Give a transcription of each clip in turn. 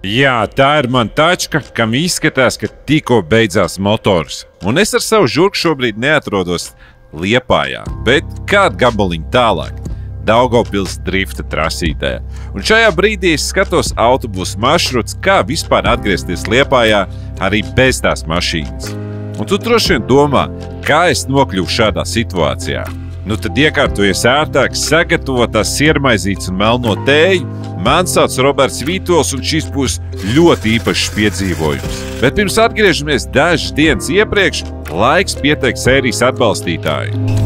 Jā, tā ir mana tačka, kam izskatās, ka tikko beidzās motors. Un es ar savu žurku šobrīd neatrodos Liepājā, bet kādu gabaliņu tālāk – Daugavpils drifta trasītē. Un šajā brīdī es skatos autobusu maršruts, kā vispār atgriezties Liepājā arī bez tās mašīnas. Un tu droši vien domā, kā es nokļuvu šādā situācijā. Nu tad iekārtojies ērtāk, sagatavotās siermaizītes un melno tēju. Man sauc Roberts Vītols, un šis būs ļoti īpašs piedzīvojums. Bet pirms atgriežamies dažas dienas iepriekš, laiks pieteikt sērijas atbalstītāju.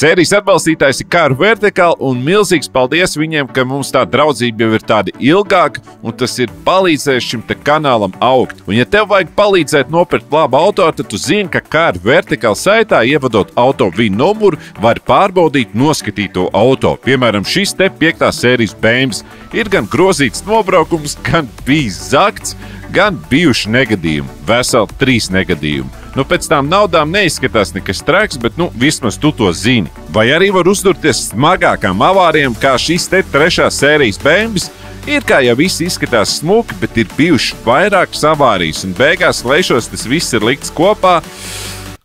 Sērijas atbalstītājs ir Car Vertical, un milzīgs paldies viņiem, ka mums tā draudzība jau ir tāda ilgāka, un tas ir palīdzējis šim te kanālam augt. Un ja tev vajag palīdzēt nopirkt labu auto, tad tu zini, ka Car Vertical saitā, ievadot auto VIN numuru, var pārbaudīt noskatīto auto. Piemēram, šis te 5. sērijas BMW ir gan grozīts nobraukums, gan bijis zakts, gan bijuši negadījumi, veseli 3 negadījumi. Nu, pēc tām naudām neizskatās nekas traks, bet, vismaz tu to zini. Vai arī var uzdurties smagākām avārijām, kā šis te 3. sērijas BMW. Ir kā jau viss izskatās smuki, bet ir bijuši vairākas avārijas, un beigās lejšos tas viss ir likts kopā,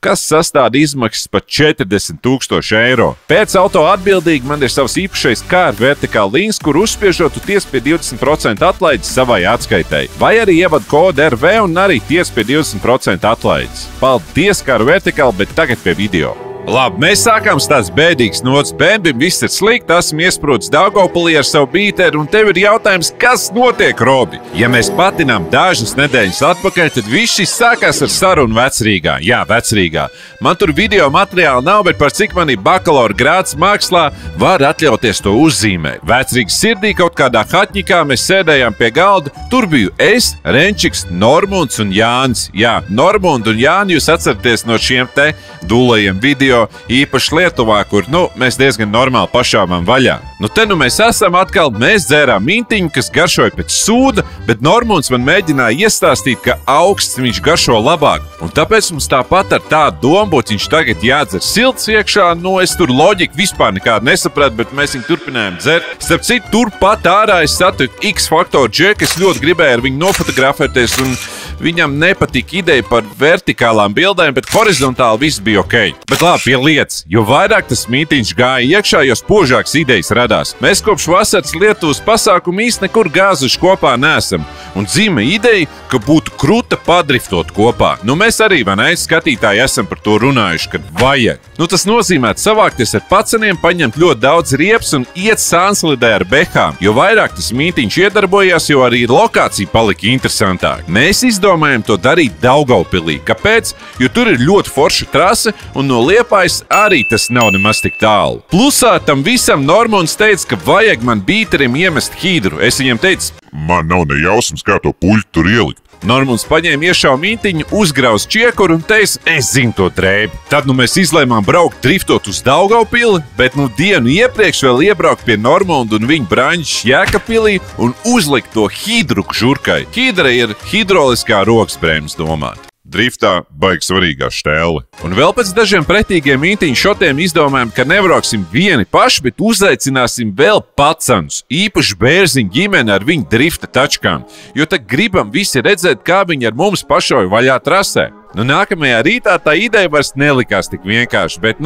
kas sastāda izmaksas pat 40 000 eiro. Pēc auto atbildīgi man ir savs īpašais Car Vertical links, kur uzspiežot tu ties pie 20% atlaides savai atskaitai. Vai arī ievad kodu RV un arī ties pie 20% atlaides. Paldies, Car Vertical, bet tagad pie video. Labi, mēs sākām tās bēdīgas nots. Bēmbim viss ir slikti, esmu iesprūdis Daugavpilī ar savu bīteru, un tev ir jautājums, kas notiek, Robi? Ja mēs patinām dažas nedēļas atpakaļ, tad viss šis sākās ar sarunu Vecrīgā. Jā, Vecrīgā. Man tur video materiāli nav, bet par cik man ir bakalaura grāds mākslā, var atļauties to uzzīmēt. Vecrīgas sirdī kaut kādā hatņikā mēs sēdējām pie galda. Tur biju es, Renčiks, Normunds un Jānis. Jā, Normundu un Jāni jūs atceraties no šiem te dūlajiem video, īpaši Lietuvā, kur, mēs diezgan normāli pašāvām vaļā. Te mēs esam atkal, mēs dzērām mintiņu, kas garšoja pēc sūda, bet Normunds man mēģināja iestāstīt, ka augsts viņš garšo labāk. Un tāpēc mums tāpat ar tādu domu, viņš tagad jādzer silts iekšā, es tur loģiku vispār nekādu nesapratu, bet mēs viņu turpinājām dzert. Starp citu, turpat ārā es satiku X-Factor Džeku, es ļoti gribēju ar viņu nofotografēties, un viņam nepatika ideja par vertikālām bildēm, bet horizontāli viss bija ok. Bet labi, pie lietas, jo vairāk tas mītiņš gāja iekšā, jo spožāks idejas radās. Mēs kopš vasaras Lietuvas pasākumu īsti nekur gāzuši kopā neesam. Un dzima ideja, ka būtu kruta padriftot kopā. Mēs arī, vai ne, skatītāji esam par to runājuši, kad vajag. Tas nozīmē savākties ar paceniem, paņemt ļoti daudz riepas un iet sānslidē ar behām. Jo vairāk tas mītiņš iedarbojās, jo arī lokācija palika interesantāk. Mēs izdomājam to darīt Daugavpilī. Kāpēc? Jo tur ir ļoti forša trase, un no Liepājas arī tas nav nemaz tik tālu. Plusā tam visam Normunds teica, ka vajag man bīterim iemest hidru. Es viņam teicu, man nav ne jausmas, kā to puļu tur ielikt. Normunds paņēma iešauju mintiņu, uzgrauz čiekuru un teica, es zinu to drēbi. Tad mēs izlēmām braukt driftot uz Daugavpili, bet dienu iepriekš vēl iebraukt pie Normundu un viņa braņģis Jēkabpilī un uzlikt to hidru žurkai. Hidra ir hidroliskā roksprēmas domāt. Driftā baigi svarīgā štēle. Un vēl pēc dažiem pretīgiem mintiņu šotiem izdomājam, ka nebrauksim vieni paši, bet uzaicināsim vēl pacanus, īpaši bērziņu ģimeni ar viņu drifta tačkām, jo tad gribam visi redzēt, kā viņi ar mums pašauj vaļā trasē. Nākamajā rītā tā ideja vairs nelikās tik vienkārši, bet,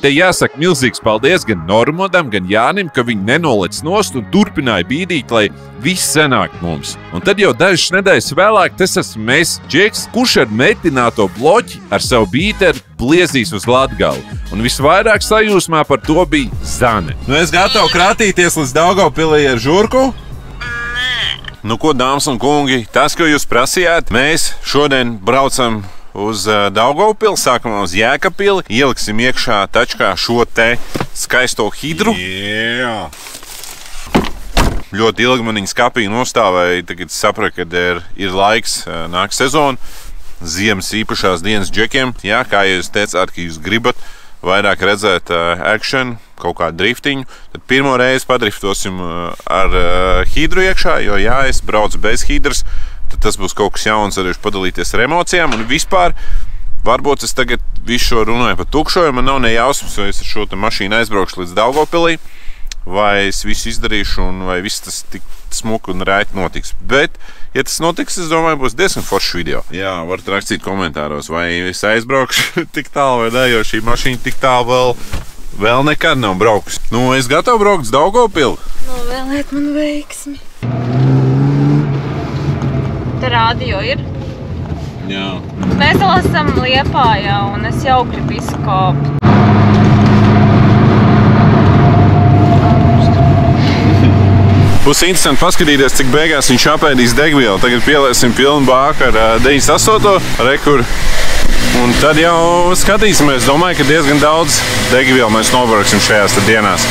te jāsaka milzīgs paldies gan Normundam, gan Jānim, ka viņi nenolec nost un turpināja bīdīt, lai viss sanāk mums. Un tad jau dažas nedēļas vēlāk tas esmu mēs, Džeks, kurš ar metināto bloķi ar savu bīteru bliezīs uz Latgali. Un visvairāk sajūsmā par to bija Zane. Es gatavu kratīties līdz Daugavpilī ar žurku? Ko, dāmas un kungi, tas, ko jūs prasījāt, mēs šodien braucam uz Daugavpili, sākam uz Jēkabpili, ieliksim iekšā tačkā šo te skaisto hidru. Yeah. Ļoti ilgi man viņa skapī nostāvēja, tagad sapratu, kad ir laiks, nāk sezona, ziemas īpašās dienas džekiem. Jā, kā jūs teicāt, ka jūs gribat vairāk redzēt action, kaut kādu driftiņu, tad pirmo reizi padriftosim ar hidru iekšā, jo es braucu bez hidras, tad tas būs kaut kas jauns arī padalīties ar emocijām. Un vispār, varbūt es tagad visu šo runāju par tukšo, jo man nav ne jausmas, jo es ar šo mašīnu aizbraukšu līdz Daugavpilī. vai es visu izdarīšu, un vai viss tas tik smuki un rēti notiks. Bet, ja tas notiks, es domāju, būs diezgan foršs video. Jā, varat rakstīt komentāros, vai es aizbraukšu tik tālu vai ne, jo šī mašīna tik tālu vēl nekad nav braukusi. Nu, es gatavu braukt uz Daugavpilu. Novēliet man veiksmi. Te rādio ir. Jā. Mēs vēl esam Liepājā, un es jau gribu izkāpt. Būs interesanti paskatīties, cik beigās viņš apēdīs degvielu. Tagad pieliesim pilnu bāku ar 98. rekuru. Un tad jau skatīsimies. Domāju, ka diezgan daudz degvielu mēs nobrauksim šajās dienās.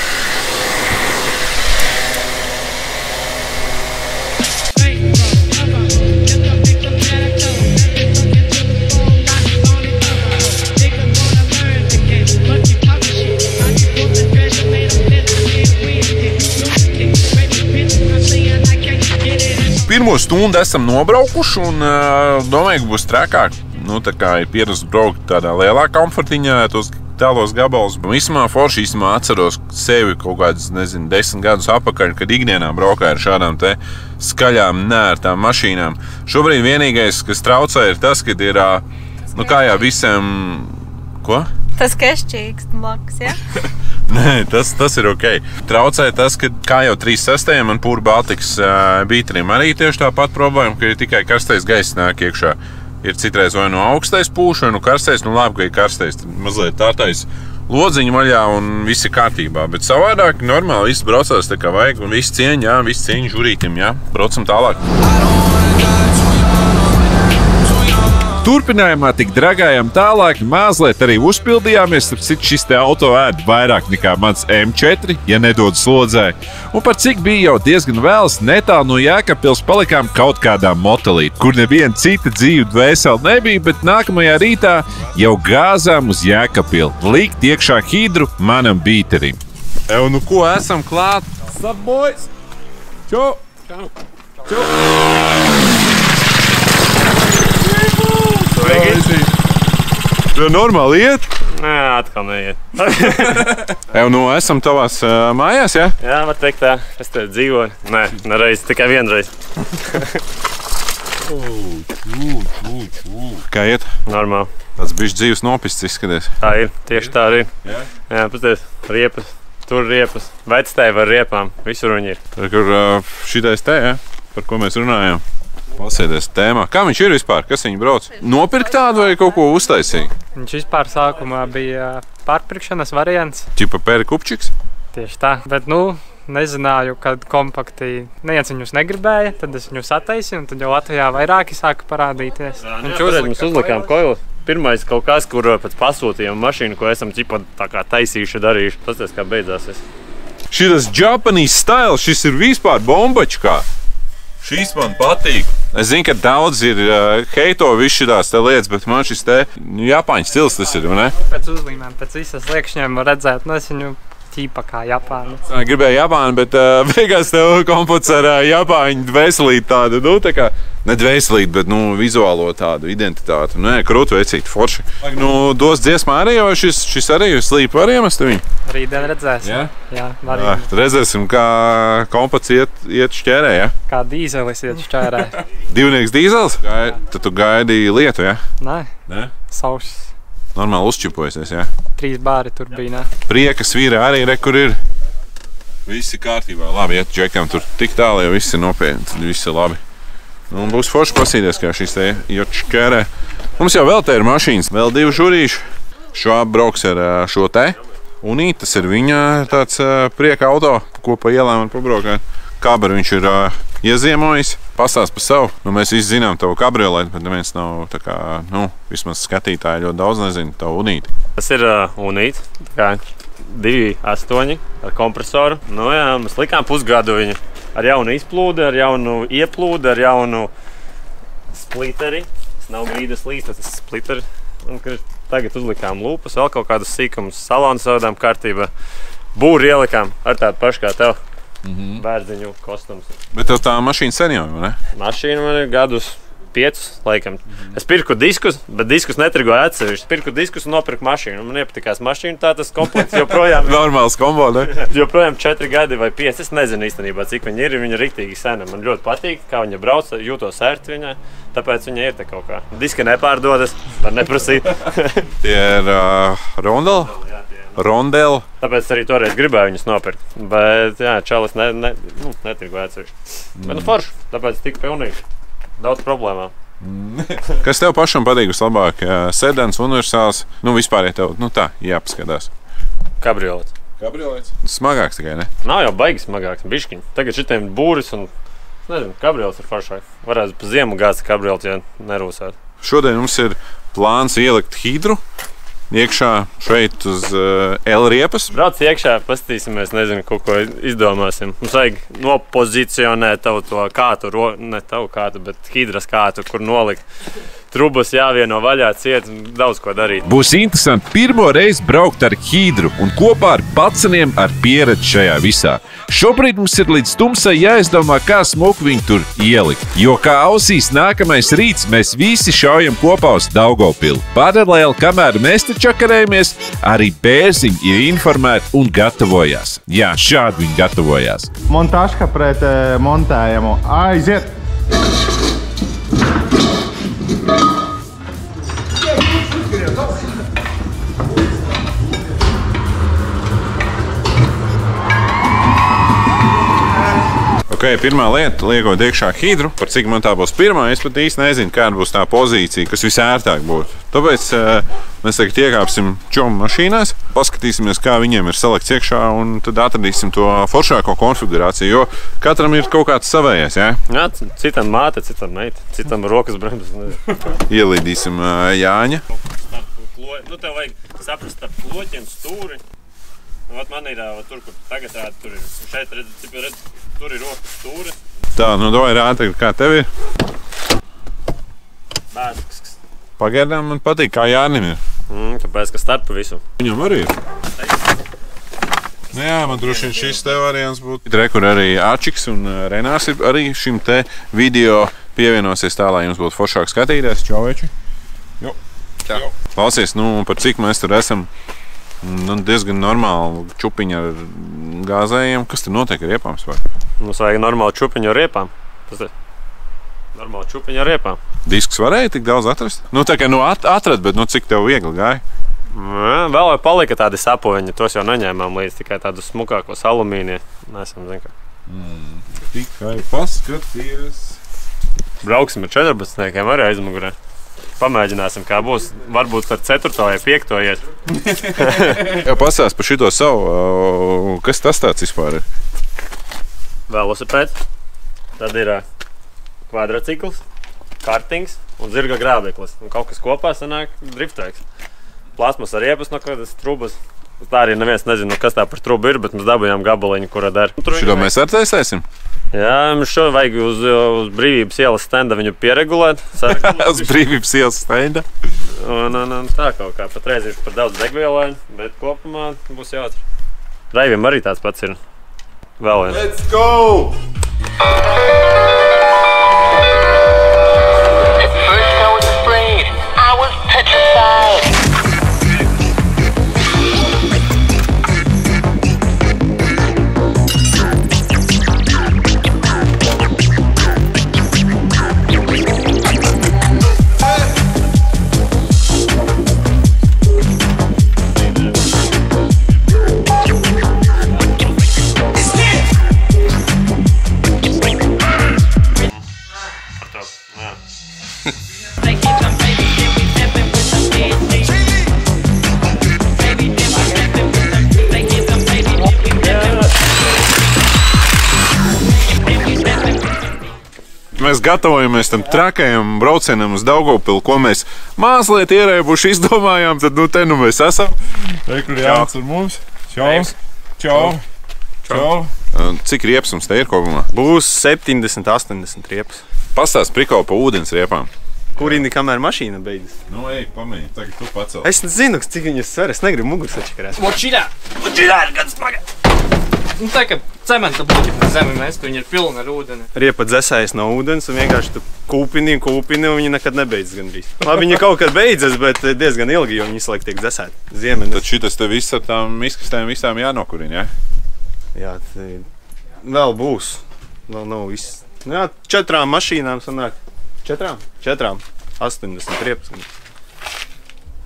Pirmo stundu esam nobraukuši un domāju, ka būs trakāk. Nu, tā kā ir pierasts braukt tādā lielā komfortiņā, tos tālos gabalus. Vismā forši atceros sevi kaut kādus, 10 gadus apakaļ, kad ikdienā braukāju ar šādām te skaļām, nērtām mašīnām. Šobrīd vienīgais, kas traucē, ir tas, kad ir, nu kā jau visiem, ko? Tas kešķīgs blakus, ja? Nē, tas ir ok. Traucē tas, ka kā jau 3.6. man Pure Baltics bīterim arī tieši tāpat problēma, ka ir tikai karstais gaiss nāk iekšā. Ir citreiz vai no augstais pūš, vai no karstais, nu labi, ka ir karstais. Tad mazliet tātais lodziņu vaļā un viss ir kārtībā. Bet savādāk normāli viss braucās tā kā vajag un viss cieņa, jā, viss cieņa žurītim, jā. Braucam tālāk. Turpinājumā tik dragājām tālāk, mazliet arī uzpildījāmies, starp citu šis te auto ēd vairāk nekā mans M4, ja nedod slodzē. Un par cik bija jau diezgan vēls, netālu no Jēkabpils palikām kaut kādā motelī, kur neviena cita dzīve dvēseli nebija, bet nākamajā rītā jau gāzām uz Jēkabpili, likt iekšā hidru manam bīterim. Ev, nu ko, esam klāt? Sup, boys? Čau! Čau! Čau! Tu normāli iet? Nē, atkal neiet. Ev, nu esam tavās mājās, ja? Jā, var teikt tā. Es te dzīvoju. Nē, nereiz, tikai vienreiz. Kā iet? Normāli. Tas bišķi dzīves nopists izskaties. Tā ir, tieši tā arī. Jā? Jā, pasties, riepas, tur riepas. Vectēji var riepām, visur viņi ir. Tā, kur šitais te, ja? Par ko mēs runājam? Pasēdies tēmā. Kā viņš ir vispār? Kas viņi brauc? Nopirkt tādu vai kaut ko uztaisīja? Viņš vispār sākumā bija pārpirkšanas variants. Čipa pēri kupčiks? Tieši tā. Bet, nu, nezināju, kad kompakti neviens viņus negribēja. Tad es viņus attaisīju, un tad jau Latvijā vairāki sāka parādīties. Un šoreiz mēs uzlikām koilu. Pirmais kaut kas, kur pēc pasūtījuma mašīnu, ko esam čipa tā kā taisījuši, darījuši. Pasties, kā beidzās viss. Šitas Japanese style, šis ir vispār bombačkā. Šīs man patīk. Es zinu, ka daudz ir heito visu šitās te lietas, bet man šis te Japāņu stils tas ir, vai ne? Pēc uzlīmēm, pēc visas liekšņiem var redzēt, nu es viņu ķīpa kā Japānu. Gribēju Japānu, bet beigās tev kompots ar Japāņu dvēselīti tādu, nu tā kā, ne dvēselīti, bet nu vizuālo tādu identitāti. Nē, krūtu veicīt, forši. Nu, dos dziesmā arī, vai šis arī slīp var iemest viņu? Rītdien redzēsim. Jā? Jā, var iemest. Redzēsim, kā kompots iet šķērē, ja? Kā dīzelis iet šķērē. Divnieks dīzels? Tad tu gaidīji lietu, ja? Nē, Nē? saušs. Normāli uzčipojusies, jā? 3 bāri tur bija, nē. Prieka svīra arī, re, kur ir. Viss ir kārtībā. Labi, iet džekam tur tik tālu, ja viss ir nopietni, tad viss ir labi. Nu, būs forši pasīties, kā šis te iet šķērē. Mums jau vēl te ir mašīnas, vēl 2 žurīši. Šo brauks ar šo te. Un tas ir viņa tāds prieka auto, ko pa ielām var pabraukāt. Kaberu viņš ir ieziemojis, pastāst par savu. Nu, mēs visi zinām tavu kabrioletu, bet neviens nav tā kā, nu, vismaz skatītāji ļoti daudz nezina tavu unīti. Tas ir unīti, tā kā 2.8 ar kompresoru. Nu jā, mēs likām pusgadu viņu ar jaunu izplūdi, ar jaunu ieplūdi, ar jaunu spliteri. Tas nav grīdas līdz, tas ir spliteri. Un, tagad uzlikām lūpas, vēl kaut kādus sīkumus, salonu savādām kārtībā. Būri ielikām ar tādu pašu kā tev. Bērdziņu kostums. Bet tev tā mašīna sen jau, vai ne? Mašīna man ir gadus 5, laikam. Es pirku diskus, bet diskus netirgoju atsevišķi. Pirku diskus un nopirku mašīnu. Man iepatikās mašīna, tā tas komplekts joprojām. Normāls kombo, ne? Joprojām 4 gadi vai 5. Es nezinu īstenībā, cik viņa ir. Viņa ir riktīgi sena. Man ļoti patīk, kā viņa brauc, jūtos ērti viņai. Tāpēc viņa ir te kaut kā. Diski nepārdodas, var neprasīt. Tie ir rondeli. Tāpēc arī toreiz gribēju viņus nopirkt. Bet, jā, čalis netirgoju atsevišķi. Bet, forši, tāpēc tik pilnīgi. Daudz problēmām. Kas tev pašam patīk vislabāk? Sedans, universāls, vispār, ja tev, tā, jāpaskatās. Kabriolets. Kabriolets? Smagāks tikai, ne? Nav jau baigi smagāks, bišķiņ. Tagad šitiem būris un, nezinu, kabriolets ir foršāk. Varētu pa ziemu gāzt kabriolets, ja nerūsāt. Šodien mums ir plāns ielikt hidru iekšā šeit uz L-riepas. Brauc iekšā, paskatīsimies, nezinu, kaut ko izdomāsim. Mums vajag nopozicionēt tavu to kātu, ne tavu kātu, bet hidras kātu, kur nolikt. Trubas jāvieno vaļā, ciet, daudz ko darīt. Būs interesanti pirmo reizi braukt ar hidru un kopā ar paceniem ar pieredzi šajā visā. Šobrīd mums ir līdz tumsai jāizdomā, kā smuku viņu tur ielikt. Jo kā ausīs nākamais rīts, mēs visi šaujam kopā uz Daugavpili. Paralēli, kamēr mēs te čakarējamies, arī bērziņi ir informēti un gatavojās. Jā, šādi viņi gatavojās. Montažka pret montējumu. Aiziet! Pirmā lieta, liekot iekšā hidru, par cik man tā būs pirmā, es pat īsti nezinu, kāda būs tā pozīcija, kas visērtāk būtu. Tāpēc mēs tagad iekāpsim čomu mašīnās, paskatīsimies, kā viņiem ir salikts iekšā un tad atradīsim to foršāko konfigurāciju, jo katram ir kaut kāds savējais, jā? Jā, citam māte, citam meita, citam rokas bremzes. Ielīdīsim Jāņa. Tev vajag saprast starp kloķiem stūri. Man ir tur, kur tagad rāda, tur ir. Šeit redz, tur ir rokas stūri. Tā, davai rāda, kā tev ir? Bēzisks. Pagaidām man patīk, kā Jānim ir. Tāpēc, ka starpa visu. Viņam arī ir. Jā, man droši vien šis te variants būtu. Re, kur arī Ačiks un Renārs ir arī šim te video pievienosies tā, lai jums būtu foršāk skatīties. Čau, veči. Jo. Klausies, par cik mēs tur esam. Diezgan normāli čupiņi ar gāzējiem. Kas tur notiek ar riepām? Mums vajag normālu čupiņu ar riepām. Tas ir normāli čupiņu ar riepām. Diskus varēja tik daudz atrast? Tā kā atrad, bet cik tev viegli gāja? Vēl jau palika tādi sapoņi. Tos jau neņēmām līdz tikai tādus smukākos alumīnie. Nesam, zin kā. Tikai paskaties. Brauksim ar 14-niekiem arī aizmugurē. Pamēģināsim, kā būs. Varbūt ar 4. vai 5. iet. Jau pastāst par šito savu. Kas tas tāds vispār ir? Velosipēds. Tad ir kvadracikls, kartings un zirga grābeklis. Un kaut kas kopā sanāk driftēks. Plasmas ar riepas no kādas trubas. Tā arī neviens nezinu, kas tā par trubu ir, bet mēs dabujām gabaliņu, kura der. Šito mēs ar taisēsim? Jā, mums šo vajag uz Brīvības ielas stenda viņu pieregulēt. Uz Brīvības ielas stenda? Un tā kaut kā patreiz ir par daudz degvielēņu, bet kopumā būs jāatr. Raiviem arī tāds pats ir. Vēl viens. Let's go! First I was afraid, I was petrified. Mēs gatavojamies tam trakajam braucienam uz Daugavpili, ko mēs mazliet ierēbuši izdomājām, tad te mēs esam. Kur Jānis ar mums. Čau. Cik riepas mums te ir kopumā? Būs 70-80 riepas. Pastāst prikolu pa ūdens riepām. Kurindi, kamēr mašīna beidzas? Ej, pamēģi, tagad tu pacel. Es nezinu, cik viņas sver, es negribu muguras atšakarēt. Močīdā ir gan smaga. Nu, tā kā cementa buķi pa zemi mest, viņi ir pilni ar ūdeni. Riepa dzesējas no ūdens un vienkārši tu kūpini un viņi nekad nebeidzas gandrīz. Labi, viņi kaut kad beidzas, bet diezgan ilgi, jo viņi visu laiku tiek dzesēti. Ziemeņi. Tad šitas te viss ar tām izkastēm visām jānokurina, ja? Jā, vēl būs. Vēl nav viss. Jā, 4 mašīnām sanāk. 4? 80 riepas.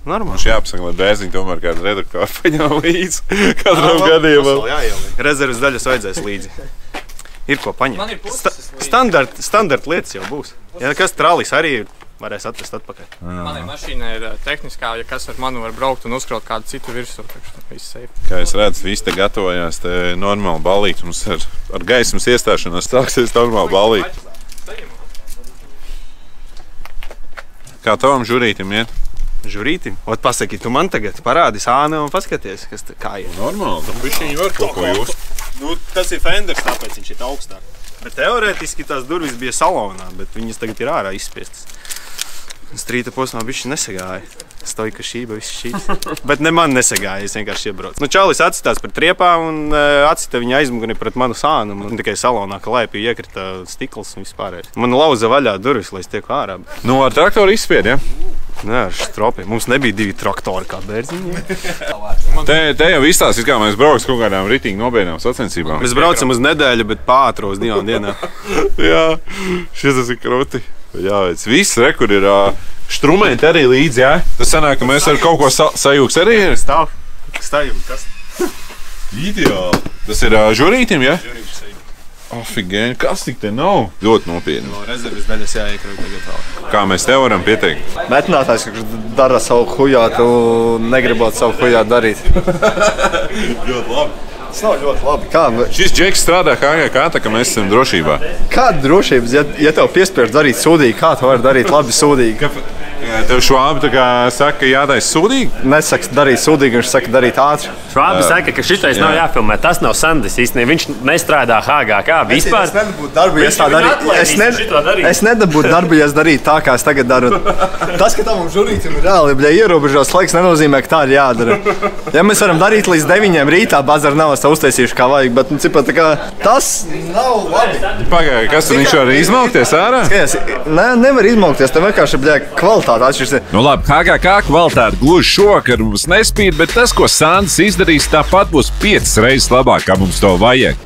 Normāli. Mums jāapsaka, lai bērziņi tomēr kādu redaktoru paņem līdzi katram gadījumam. Rezerves daļas vajadzēs līdzi. Ir ko paņemt. Standarta lietas jau būs. Ja kas tralis arī varēs atvest atpakaļ. Manai mašīnai ir tehniskā, ja kas ar mani var braukt un uzkraut kādu citu virsū. Viss safe. Kā es redzu, visi te gatavojās, te normāli ballīt. Mums ar gaismas iestāšanos sāksies normāli ballīt. Kā tavam žurītim iet? Žurītim? Ot, pasaki, tu man tagad parādi sāni un paskaties, kas kā iet. Normāli, tam bišķiņi var kaut ko jūs. Nu, tas ir Fenders, tāpēc viņš ir augstāk. Bet teorētiski tās durvis bija salonā, bet viņas tagad ir ārā izspiestas. Strīta posmā bišķi nesagāja. Stoika šība, viss šīs. Bet ne man nesagāja, es vienkārši iebraucu. Nu, čalis atsitās par triepām un atsita viņa aizmuguni pret manu sānu. Man tikai salonā, ka lēpī iekrita stikls un vispārējais. Man lauza vaļā durvis, lai es tieku ārā. Nu, ar traktoru izspied, ja? Nē, ar stropiem. Mums nebija 2 traktori kā bērziņi. Te jau izstāstīs, kā mēs brauks kaut kādām ritīgi nobiedām sacensībām. Mēs braucam uz nedēļu, bet pātros 2 dienā. Jā, šis ir krūti. Jāveic. Viss, kur ir štrumenti arī līdzi, jā? Tas sanāk, ka mēs ar kaut ko sajūgs arī ir? Stāvjumi, kas? Ideāli. Tas ir žurītim, jā? Afigēni, kas tik te nav? Ļoti nopietni. No rezerves daļas jāiekrauj tagad vēl. Kā mēs te varam pieteikt? Metinātājs, kurš dara savu hujātu un negribot savu hujātu darīt. Ļoti labi. Tas nav ļoti labi. Kā? Šis džeks strādā HGK, tā ka mēs esam drošībā. Kāda drošības? Ja tev piespiež darīt sūdīgi, kā tu vari darīt labi sūdīgi? Tev Švābi tā kā saka, ka jātaisa sūdīgi? Nesaka darīt sūdīgi, viņš saka darīt ātri. Švābi saka, ka šitais nav jāfilmē. Tas nav Sandis īstenībā. Viņš nestrādā HGK vispār. Es nedabūtu darbu, ja es tā darītu. Es nedabūtu darbu, ja es darītu tā, kā es tagad daru. Tas, ka tavam žurītim ir reāli, ja ierobežos laiks, nenozīmē, ka tā ir jādara. Ja mēs varam darīt līdz 9 rītā, bazar nav tā uztaisījuši kā vajag, bet cipa, tā kā, tas nav labi. Pagāja, kas tur viņš var izmaukties ārā? Skaties, nevar izmaukties, te vienkārši kvalitāte atšķirsies. Nu labi, HGK kvalitāte gluži šovakar mums nespīd, bet tas, ko Sandis izdarīs, tāpat būs 5 reizes labāk, kā mums to vajag.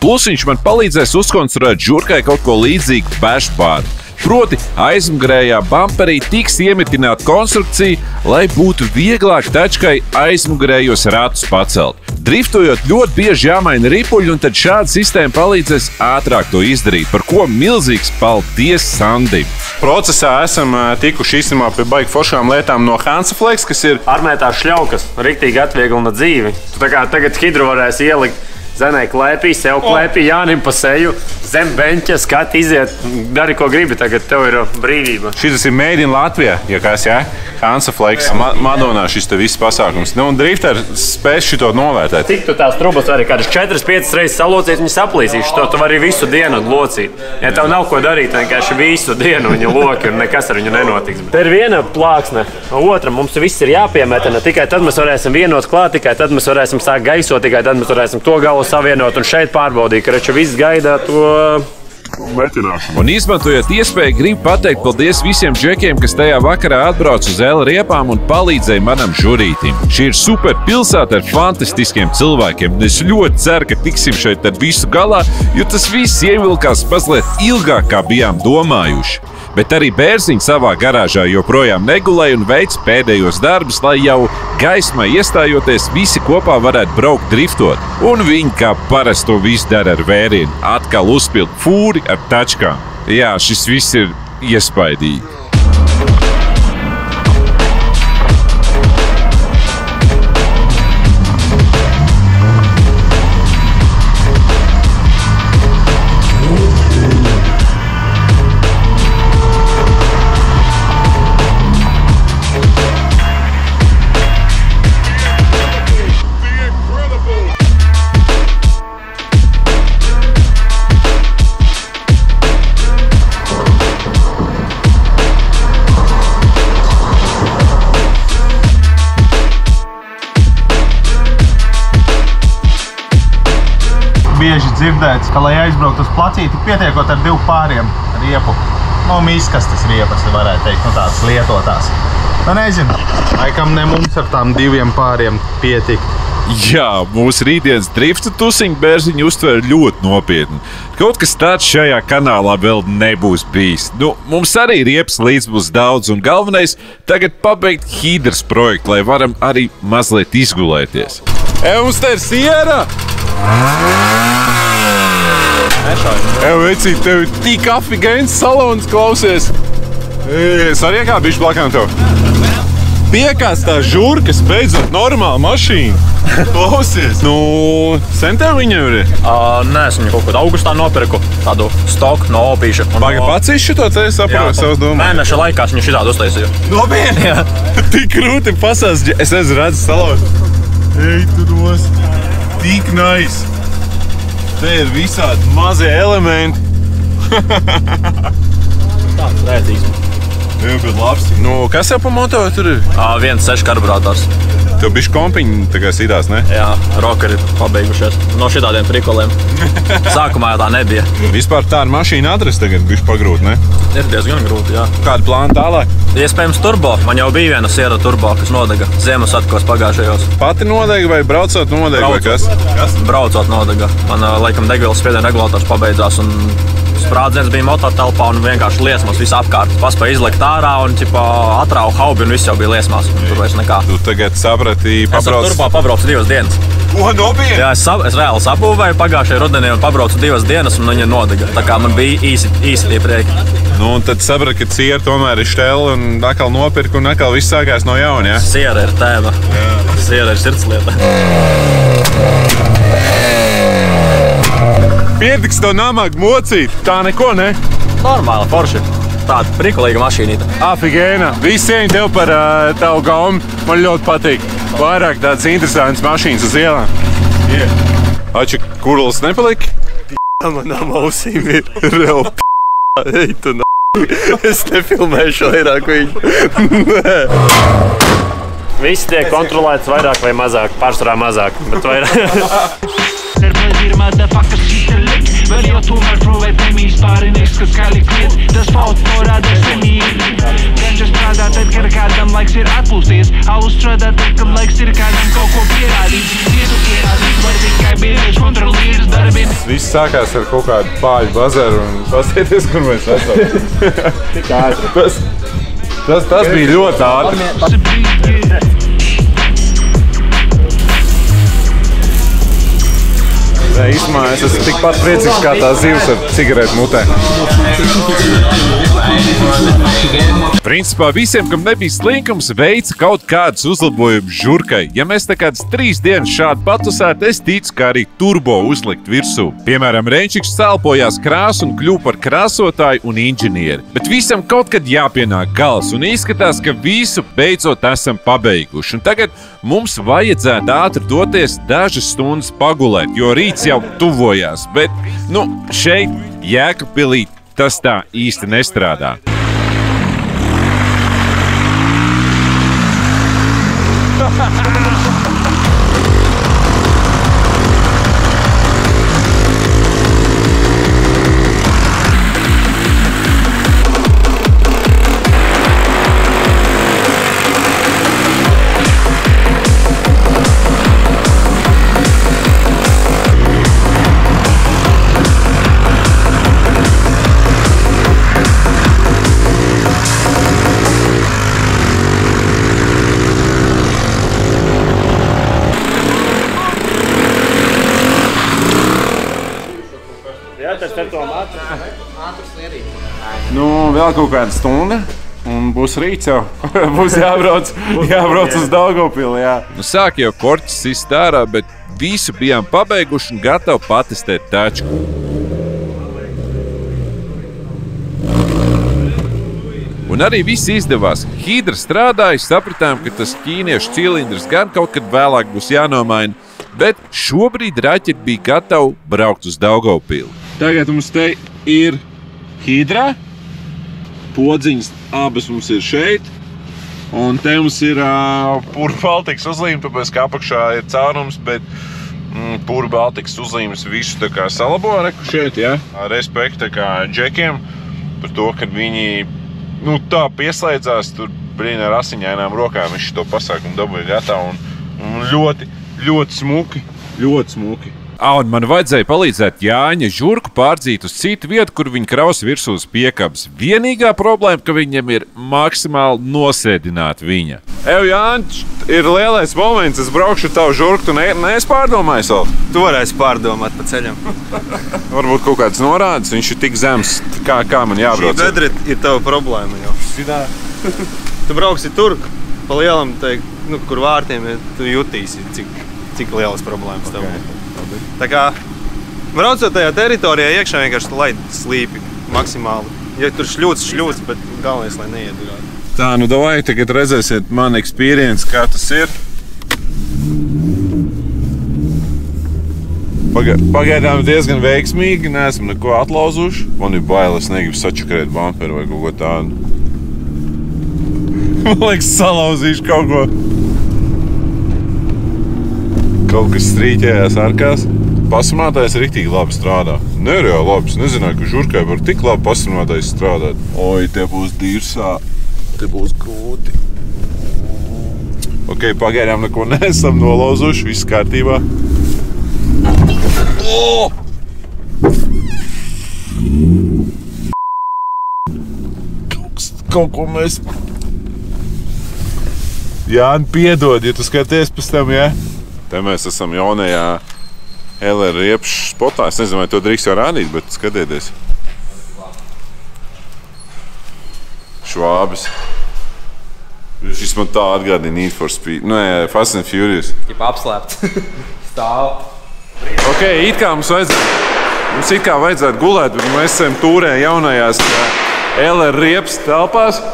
Plus viņš man palīdzēs uzkonstruēt žurkai kaut ko līdzīgu bešbāru. Proti, aizmugurējā bamperī tiks iemitināta konstrukcija, lai būtu vieglāk tačkai aizmugurējos ratus pacelt. Driftojot ļoti bieži jāmaina ripuļi, un tad šāda sistēma palīdzēs ātrāk to izdarīt, par ko milzīgs paldies Sandim. Procesā esam tikuši īstenībā pie baigi foršām lietām no Hansaflex, kas ir armētās šļaukas, riktīgi atvieglina dzīvi. Tu tā kā tagad hidro varēs ielikt Zenei klēpī, sev klēpī, Jānim pa seju, zem beņķa, skati iziet, dari, ko gribi, tagad tev ir brīvība. Šis ir made in Latvijā, ja kas, jā? Hansaflex, Madonā šis te viss pasākums. Nu, un drifter spēs šito novērtēt. Cik tu tās trubas vari kādas 4-5 reizes salocīt, viņi saplīsīs. To vari visu dienu locīt. Ja tev nav ko darīt, vienkārši visu dienu viņa loki un nekas ar viņu nenotiks. Te ir viena plāksne, otra mums viss ir jāpiemetina. Tikai tad mēs varēsim vienot klāt, tikai tad mēs varēsim sākt gaisot, tikai tad mēs varēsim to galu savienot un šeit pārbaudīt, ka reči viss gaida to metināšanu. Un izmantojot iespēju, gribu pateikt paldies visiem džekiem, kas tajā vakarā atbrauca uz Ēla riepām un palīdzēja manam žurītim. Šī ir super pilsēta ar fantastiskiem cilvēkiem. Es ļoti ceru, ka tiksim šeit ar visu galā, jo tas viss ievilkās mazliet ilgāk, kā bijām domājuši. Bet arī bērziņi savā garāžā joprojām negulēja un veic pēdējos darbus, lai jau gaismai iestājoties visi kopā varētu braukt driftot. Un viņi kā parasti to visu dara ar vērienu. Atkal uzpild fūri ar tačkām. Jā, šis viss ir iespaidīgi. bieži dzirdēts, ka, lai aizbraukt uz placīti, pietiekot ar 2 pāriem riepu. Miskastes riepas, varētu teikt, tādas lietotās. Nezinu, laikam ne mums ar tām 2 pāriem pietikt. Jā, mūsu rītdienas drifta tusiņu bērziņu uztver ļoti nopietni. Kaut kas tāds šajā kanālā vēl nebūs bijis. Mums arī riepas līdz būs daudz, un galvenais tagad pabeigt Hydras projektu, lai varam arī mazliet izgulēties. Mums te ir siera! Vecīt, tev ir tik afigēns salons klausies. Es arī kā bišķi blakām tev. Piekās tā žurkas, beidzot normāla mašīna. Klausies. Sen tev viņa ir? Nē, es viņu kaut kad augustā nopirku. Tādu stoku no opīša. Paga pats šito te saprotu savas domās? Mēneša laikā es viņu šitādu uztaisīju. Nopietni? Jā. Tik krūti pasās, es esmu redzis salonu. Ej, tu nos. Tik nice. Te ir visādi mazie elementi. Tāds rētīgs. Jā, bet labs. Kas jau pa motoru tur ir? 1.6 karburātors. Tev bišķi kompiņi tā kā sīdās, ne? Jā, rokeri pabeigušies. No šitādiem prikoliem. Sākumā tā nebija. Vispār tādu mašīnu atrast tagad bišķi pagrūti, ne? Ir diezgan grūti, jā. Kādi plāni tālāk? Iespējams turbo. Man jau bija viena siera turbo, kas nodega Ziemassvētkos pagājušajos. Pati nodega vai braucot nodega vai kas? Braucot nodega. Man laikam degvielas spiediena regulators pabeidzās un sprādziens bija mototelpā un vienkārši liesmas visu apkārt. Paspēja izlikt ārā un atrauga haubi un viss jau bija liesmās. Tur vairs nekā. Tu tagad saprati, pabrauc... Es ar turbo pabraucu 2 dienas. Ko, nopietni? Jā, es reāli sabūvēju pagājušajā rudenī un pabraucu 2 dienas un viņa nodega. Tā kā man bija īsi tie prieki. Un tad saprati, ka siera tomēr ir štela un atkal nopirka un atkal viss sākās no jauna, jā? Siera ir tēma. Jā. Siera ir sirdslieta. Pietiks to namāk mocīt, tā neko, ne? Normāli, forši. Tāda prikulīga mašīnīta. Afigēna. Visi cieņi tev par tavu gaumu. Man ļoti patīk. Vairāk tādas interesantas mašīnas uz ielām. Ači, kurls nepalika? Manām ausīm ir reāli Ej, tu Es nefilmēšu vairāk viņu. Viss tiek kontrolēts vairāk vai mazāk. Pārsvarā mazāk, bet vairāk. Motherfuckers shit the lick Vēl jau tomēr provē temīs pārinieks, kas skaļi kliedz Tas faut porāda semī Ganča strādā tad, kad kādam laiks ir atpūsties Alus strādā tad, kad laiks ir kādam kaut ko pierādīt Vietu pierādīt, var tikai bieži kontrolieris darbini Viss sākās ar kaut kādu pāļu bazaru un pastieties, kur mēs esam. Tik ātri. Tas bija ļoti ātri. Īstumā es esmu tikpat priecīgs kā tā zivs ar cigaretu mutē. Principā visiem, kam nebija slinkums, veica kaut kādus uzlabojumus žurkai. Ja mēs te kādas 3 dienas šādi patusētu, es ticu, ka arī turbo uzlikt virsū. Piemēram, Renčiks salpojās krāsu un kļuva par krāsotāju un inženieri. Bet visam kaut kad jāpienāk gals un izskatās, ka visu beidzot esam pabeiguši. Un tagad mums vajadzētu ātri doties dažas stundas pagulēt, jo rīts jau tuvojās. Bet, šeit Jēkabpilī tas tā īsti nestrādā. Vēl kaut kāda stunda, un būs rīts jau. Būs jābrauc uz Daugavpili, jā. Sāk jau korķis sist ārā, bet visu bijām pabeiguši un gatavi patestēt tačku. Un arī viss izdevās. Hydra strādāja, sapratām, ka tas ķīniešu cilindrs gan kaut kad vēlāk būs jānomaina, bet šobrīd raķeti bija gatavi braukt uz Daugavpili. Tagad mums te ir Hydra. Podziņas abas mums ir šeit, un te mums ir purfaltiks uzlīme, tāpēc, ka apakšā ir caurums, bet Pūra Baltikas uzlīmes visu tā kā salabo šeit, ja? Respekti tā kā džekiem par to, kad viņi tā pieslēdzās tur brīnā ar asiņainām rokām. Viņš to pasākumu dabūja gatavu un ļoti, ļoti smuki, ļoti smuki. Un man vajadzēja palīdzēt Jāņa žurku pārdzīt uz citu vietu, kur viņa kraus virsū uz piekabas. Vienīgā problēma, ka viņam ir maksimāli nosēdināt viņa. Jāņ, ir lielais moments, es braukšu tavu žurku, tu neesi pārdomājis vēl? Tu varēsi pārdomāt pa ceļam. Varbūt kaut kāds norādes, viņš ir tik zems, kā man jābrauc. Šī vedre ir tava problēma jau. Sidā. Tu brauksi tur, pa lielam, kur vārtiem, tu jutīsi, cik lielas problēmas tev ir. Tā kā braucot tajā teritorijā iekšā vienkārši laid slīpi maksimāli. Ja tur šļūts, bet galvenais, lai neiedurātu. Tā, davai, tagad redzēsiet man experience, kā tas ir. Pagaidām diezgan veiksmīgi, neesmu neko atlauzuši. Man ir bail, es negribu sačakarēt bumperu vai kaut ko tādu. Man liekas, salauzīšu kaut ko. Kaut kas strīķējās arkās. Pasamātais riktīgi labi strādā. Nereāli labi. Es nezināju, ka žurkai var tik labi pasamātais strādāt. Oi, te būs dirsā. Te būs grūti. Ok, pagaidām neko neesam nolauzuši. Viss kārtībā. Kaut ko mēs... Jāni, piedod, ja tu skaties pēc tam, ja? Te mēs esam jaunajā LR riepšu spotā. Es nezinu, vai to drīkst jau rādīt, bet skatieties. Švābis. Šis man tā atgādina Need for Speed. Nē, Fast and Furious. Tipa apslēpt. Stāv. Ok, it kā mums vajadzētu gulēt, bet mēs esam tūrē jaunajās LR riepas telpās.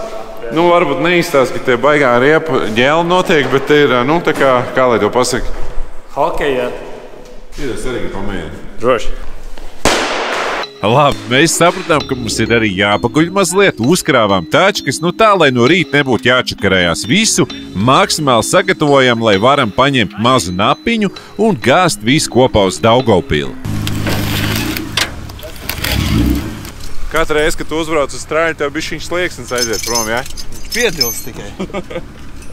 Varbūt neizstāst, ka tie baigā riepa ģēli notiek, bet te ir, tā kā lai to pasaka? Hokejā. Ir es arī pamēģinu. Droši. Labi, mēs sapratām, ka mums ir arī jāpaguļ mazliet, uzkrāvām tačkas, tā, lai no rīta nebūtu jāčakarējās visu, maksimāli sagatavojam, lai varam paņemt mazu napiņu un gāzt visu kopā uz Daugavpili. Katru reizi, kad tu uzbrauc uz strāļu, tev bišķiņš slieksnis aiziet prom, ja? Piedils tikai.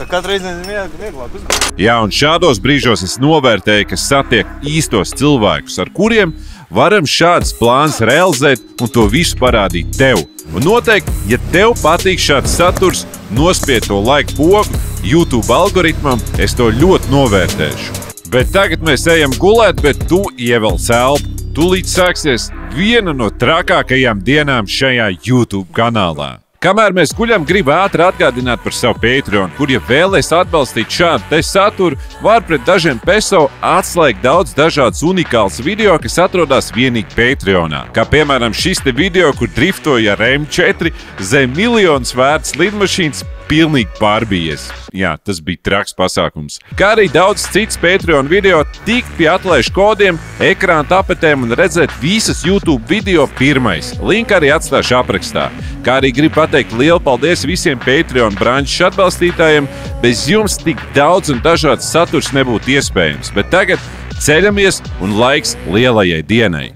Katru reizi vieglāk uzbrauc. Jā, un šādos brīžos es novērtēju, ka satiek īstos cilvēkus, ar kuriem varam šādas plānas realizēt un to visu parādīt tev. Un noteikti, ja tev patīk šāds saturs, nospied to like pogu YouTube algoritmam, es to ļoti novērtēšu. Bet tagad mēs ejam gulēt, bet tu ievelc elpu. Tūlīt sāksies viena no trakākajām dienām šajā YouTube kanālā. Kamēr mēs guļam, gribu ātri atgādināt par savu Patreon, kur, ja vēlies atbalstīt šādu te saturu, var pret dažiem peso atslēgt daudz dažādas unikālas video, kas atrodas vienīgi Patreonā. Kā piemēram šis te video, kur driftoja ar M4 zem miljonus vērts lidmašīnas pilnīgi pārbijies. Jā, tas bija traks pasākums. Kā arī daudz cits Patreon video, tikt pie atlaižu kodiem, ekrāna tapetēm un redzēt visas YouTube video pirmais. Link arī atstāšu aprakstā. Kā arī gribu pateikt lielu paldies visiem Patreon branču atbalstītājiem. Bez jums tik daudz un dažāds saturs nebūtu iespējams. Bet tagad ceļamies un laiks lielajai dienai.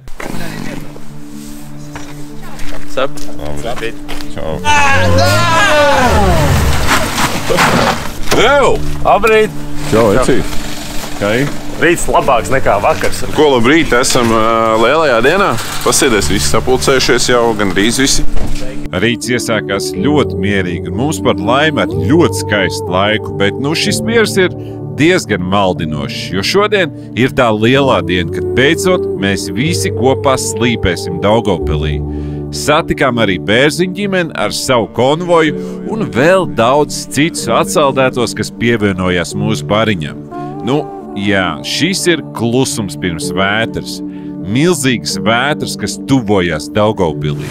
Sap? Čau. Tev! Labrīt! Čau, Eci! Kā ir? Rīts labāks nekā vakars. Ko labrīt, esam lielajā dienā. Pasēdies, visi sapulcējušies jau, gan drīz visi. Rīts iesākās ļoti mierīgi un mums par laimi ar ļoti skaistu laiku, bet šis miers ir diezgan maldinošs, jo šodien ir tā lielā diena, kad beidzot mēs visi kopā slīpēsim Daugavpilī. Satikām arī Bērziņu ģimeni ar savu konvoju un vēl daudz citus atsaldētos, kas pievienojās mūsu bariņam. Jā, šis ir klusums pirms vētras. Milzīgas vētras, kas tuvojas Daugavpilī.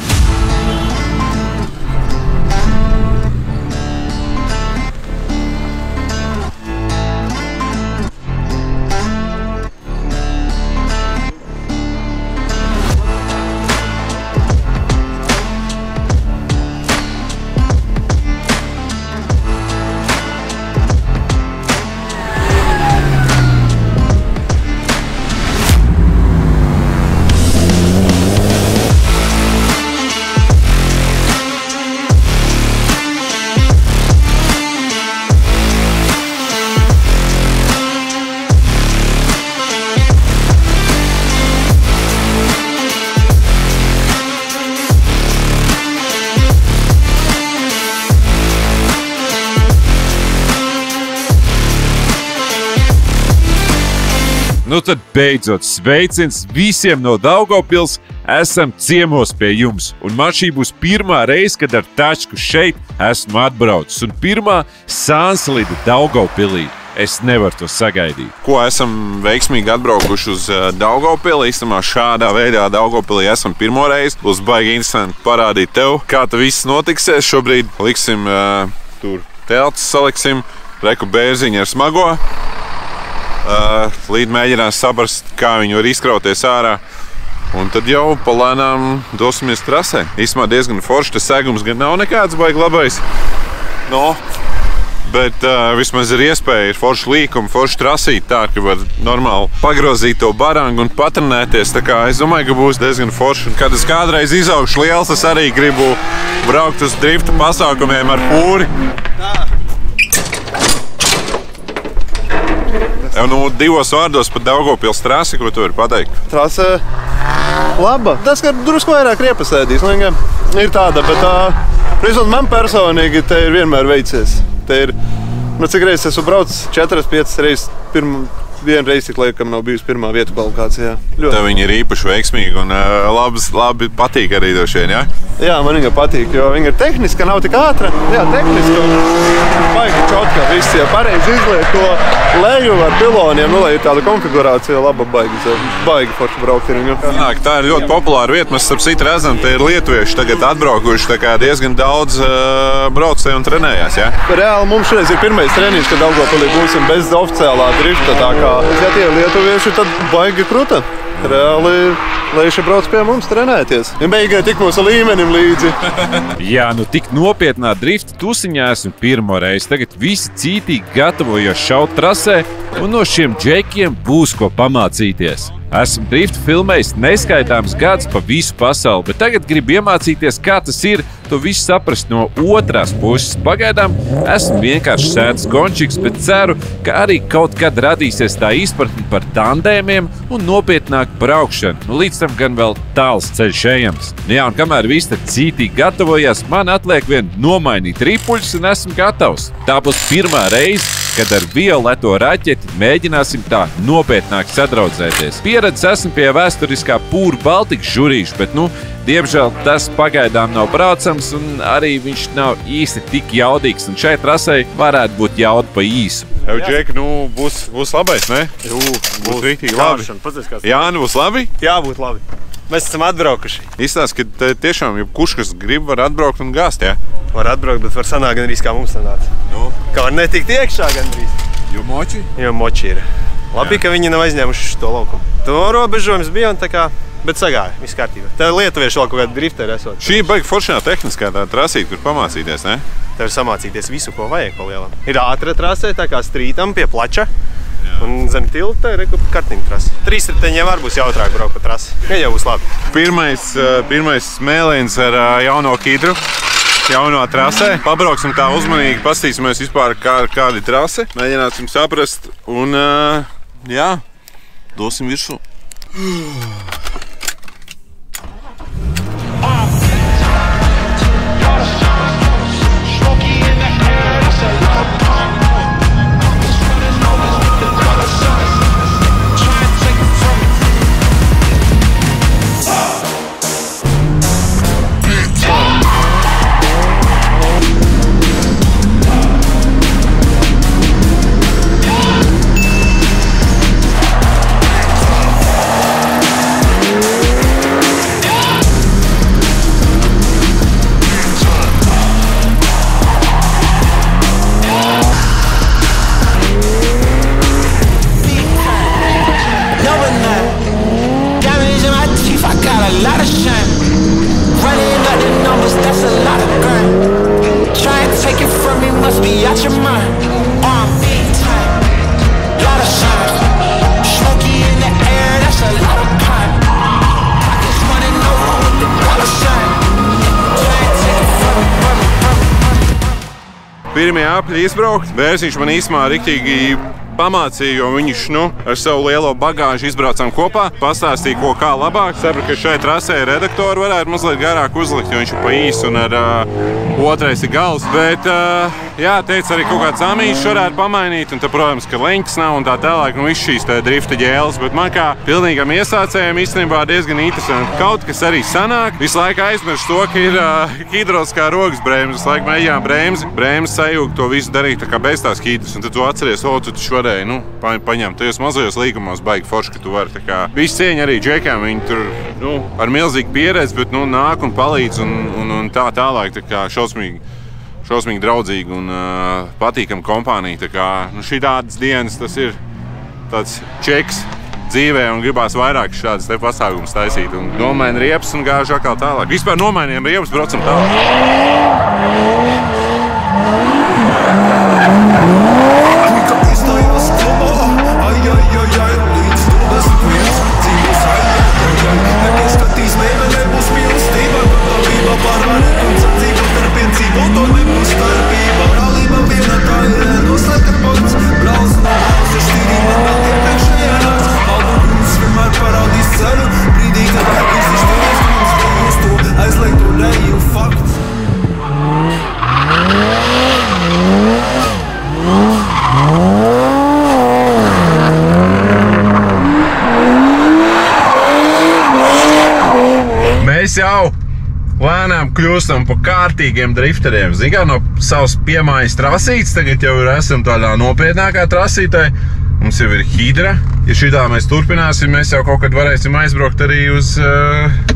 Nu tad beidzot sveiciens visiem no Daugavpils. Esam ciemos pie jums. Un man šī būs pirmā reize, kad ar tačku šeit esmu atbraucis. Un pirmā sānslide Daugavpilī. Es nevaru to sagaidīt. Ko esam veiksmīgi atbraukuši uz Daugavpili. Īstenībā šādā veidā Daugavpilī esam pirmo reizi. Būs baigi interesanti parādīt tev, kā tas viss notiksies. Šobrīd liksim tur telts, saliksim, reku bērziņu ar smago. Līdz mēģinās saprast, kā viņi var izkrauties ārā. Un tad jau palēnām dosimies trasē. Īstumā diezgan forši, tas segums gan nav nekāds baigi labais. No, bet vismaz ir iespēja, ir forši līkumi, forši trasīt tā, ka var normāli pagrozīt to barangu un patrenēties. Tā kā es domāju, ka būs diezgan forši. Un kad es kādreiz izaugšu liels, es arī gribu braukt uz drifta pasākumiem ar pūri. Nu, divos vārdos par Daugavpils trasi, ko tu vari pateikt? Trase laba. Tas, ka drusku vairāk riepasēdīs, ir tāda, bet man personīgi te ir vienmēr veicies. Te ir, cik reizes esmu braucis 4-5 reizes, vienu reizi tik laikam nav bijusi pirmā vieta kvalifikācijā. Tev viņi ir īpaši veiksmīgi un labi patīk arī droši vien, jā? Jā, man viņa patīk, jo viņa ir tehniska, nav tik ātra. Jā, tehniska un baigi čotka. Viss, ja pareizi izliek to leju ar piloniem, lai ir tāda konfigurācija laba, baigi forši braukt ir viņu. Tā ir ļoti populāra vieta. Mēs starp citu redzam, te ir lietuvieši tagad atbraukuši, tā kā diezgan daudz braucēju un trenējās, jā? Reāli mums šreiz ir pirmais treniņš, kad Daugavpilī būsim bez oficiālā drifta, tā kā ja tie lietuvieši, tad baigi kruta. Reāli, lai šie brauc pie mums trenēties. Ja beigai tik mūsu līmenim līdzi. Jā, nu tik nopietnā drifta tusiņā esmu pirmo reizi. Tagad visi cītīgi gatavojos šaut trasē, un no šiem džekiem būs ko pamācīties. Esmu driftu filmējis neskaitāms gadus pa visu pasauli, bet tagad gribu iemācīties, kā tas ir, to visu saprast no otrās puses. Pagaidām esmu vienkārši sēdz gončiks, bet ceru, ka arī kaut kad radīsies tā izpratne par tandēmiem un nopietnāk braukšanu. Nu, līdz tam gan vēl tāls ceļš ejams. Jā, un kamēr viss te cītīgi gatavojās, man atliek vien nomainīt ripuļus un esmu gatavs. Tā būs pirmā reize, kad ar violeto raķeti mēģināsim tā nopietnāk sadraudzēties. Pieredzi esmu pie vēsturiskā Pūra Baltika žurīša, bet, diemžēl tas pagaidām nav braucams un arī viņš nav īsti tik jaudīgs. Un šai trasei varētu būt jauda pa īsu. Džeki, būs labais, ne? Būs rītīgi labi. Jā, būs labi? Jā, būtu labi. Mēs esam atbraukuši. Izstāst, ka tiešām jebkurš, kas grib, var atbraukt un gāzt, jā? Var atbraukt, bet var sanākt gandrīz kā mums sanāca. Kā var netikt iekšā gandrīz. Jo moči? Jo moči ir. Labi, ka viņi nav aizņēmuši to laukumu. To robežojums bija un tā kā, bet sagāja, viss kārtībā. Tā lietuvieši vēl kaut kāda drifteri esot. Šī ir baigi foršā tehniskā tā trasīt, kur pamācīties, ne? Tev ir samācīties visu, ko vajag pa lielam. Ir ātra trasē, tā kā strītam pie plača. Un zem tilta ir kartiņa trasi. 3 riteņiem var būs jautrāk braukt pa trasi. Gan jau būs labi. Pirmais smēliens ar jauno kidru. Jaunā trasē. Pabrauksim tā uzmanīgi, pastīsimies vispār kāda ir trase. Mēģināsim saprast un, jā, dosim virsū. Pirmie apļi izbraukt. Bērziņš man īsumā riktīgi pamācīju, jo viņš, ar savu lielo bagāžu izbraucām kopā, pastāstīja, ko kā labāk. Sapratu, ka šai trasē redaktoru varētu mazliet garāk uzlikt, jo viņš ir pa īsu un ar otrais ir gals. Bet, jā, teica arī kaut kāds amīšs varētu pamainīt, un tad, protams, ka leņķis nav un tā tālāk, viss šīs tā drifta ģēles, bet man kā pilnīgam iesācējiem īstenībā diezgan interesanti. Kaut kas arī sanāk, visu laiku aizmirst to, ka ir hidroliskā rokas brēmas, visu laiku mēģinām brēmas sajūgt to visu darīt tā kā bez tās hidras, un tad tu atceries, tu taču varēji, paņemt. Tajos mazajos līgumos baigi forši, ka tu vari, tā kā visu cieņu arī džekām, viņi tur, ar milzīgu pieredzi, bet, nāk un palīdz un tā tālāk, tā kā šausmīgi draudzīgi un patīkam kompānija, tā kā, šī tādas dienas, tas ir tāds čeks dzīvē un gribās vairāk šādas te pasākumus taisīt un nomaina riepas un gāžu atkal tālāk. Vispār nomainījām riepas, braucam tālāk. Mēs jau lēnām kļūstam pa kārtīgiem drifteriem. Zin kā, no savas piemājas trasītes, tagad jau esam tādā nopietnākā trasītē. Mums jau ir hidra. Ja šitā mēs turpināsim, mēs jau kaut kad varēsim aizbraukt arī uz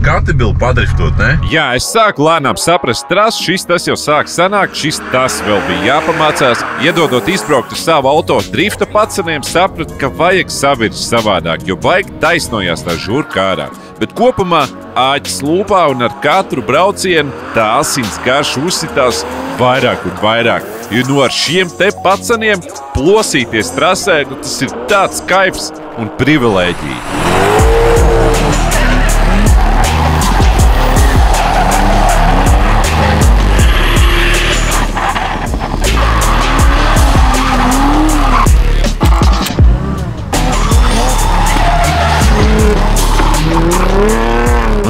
Gatibilu padriftot, ne? Jā, es sāku lēnām saprast trasu, šis tas jau sāk sanākt, šis tas vēl bija jāpamācās. Iedodot izbraukt ar savu auto drifta paceniem, sapratu, ka vajag savirt savādāk, jo vajag taisnojās tā žurka ārā. Bet kopumā āķis lūpā un ar katru braucienu tā asins garš uzsitās vairāk un vairāk. Jo ar šiem te paceniem plosīties trasē, tas ir tāds kaifs un privilēģija.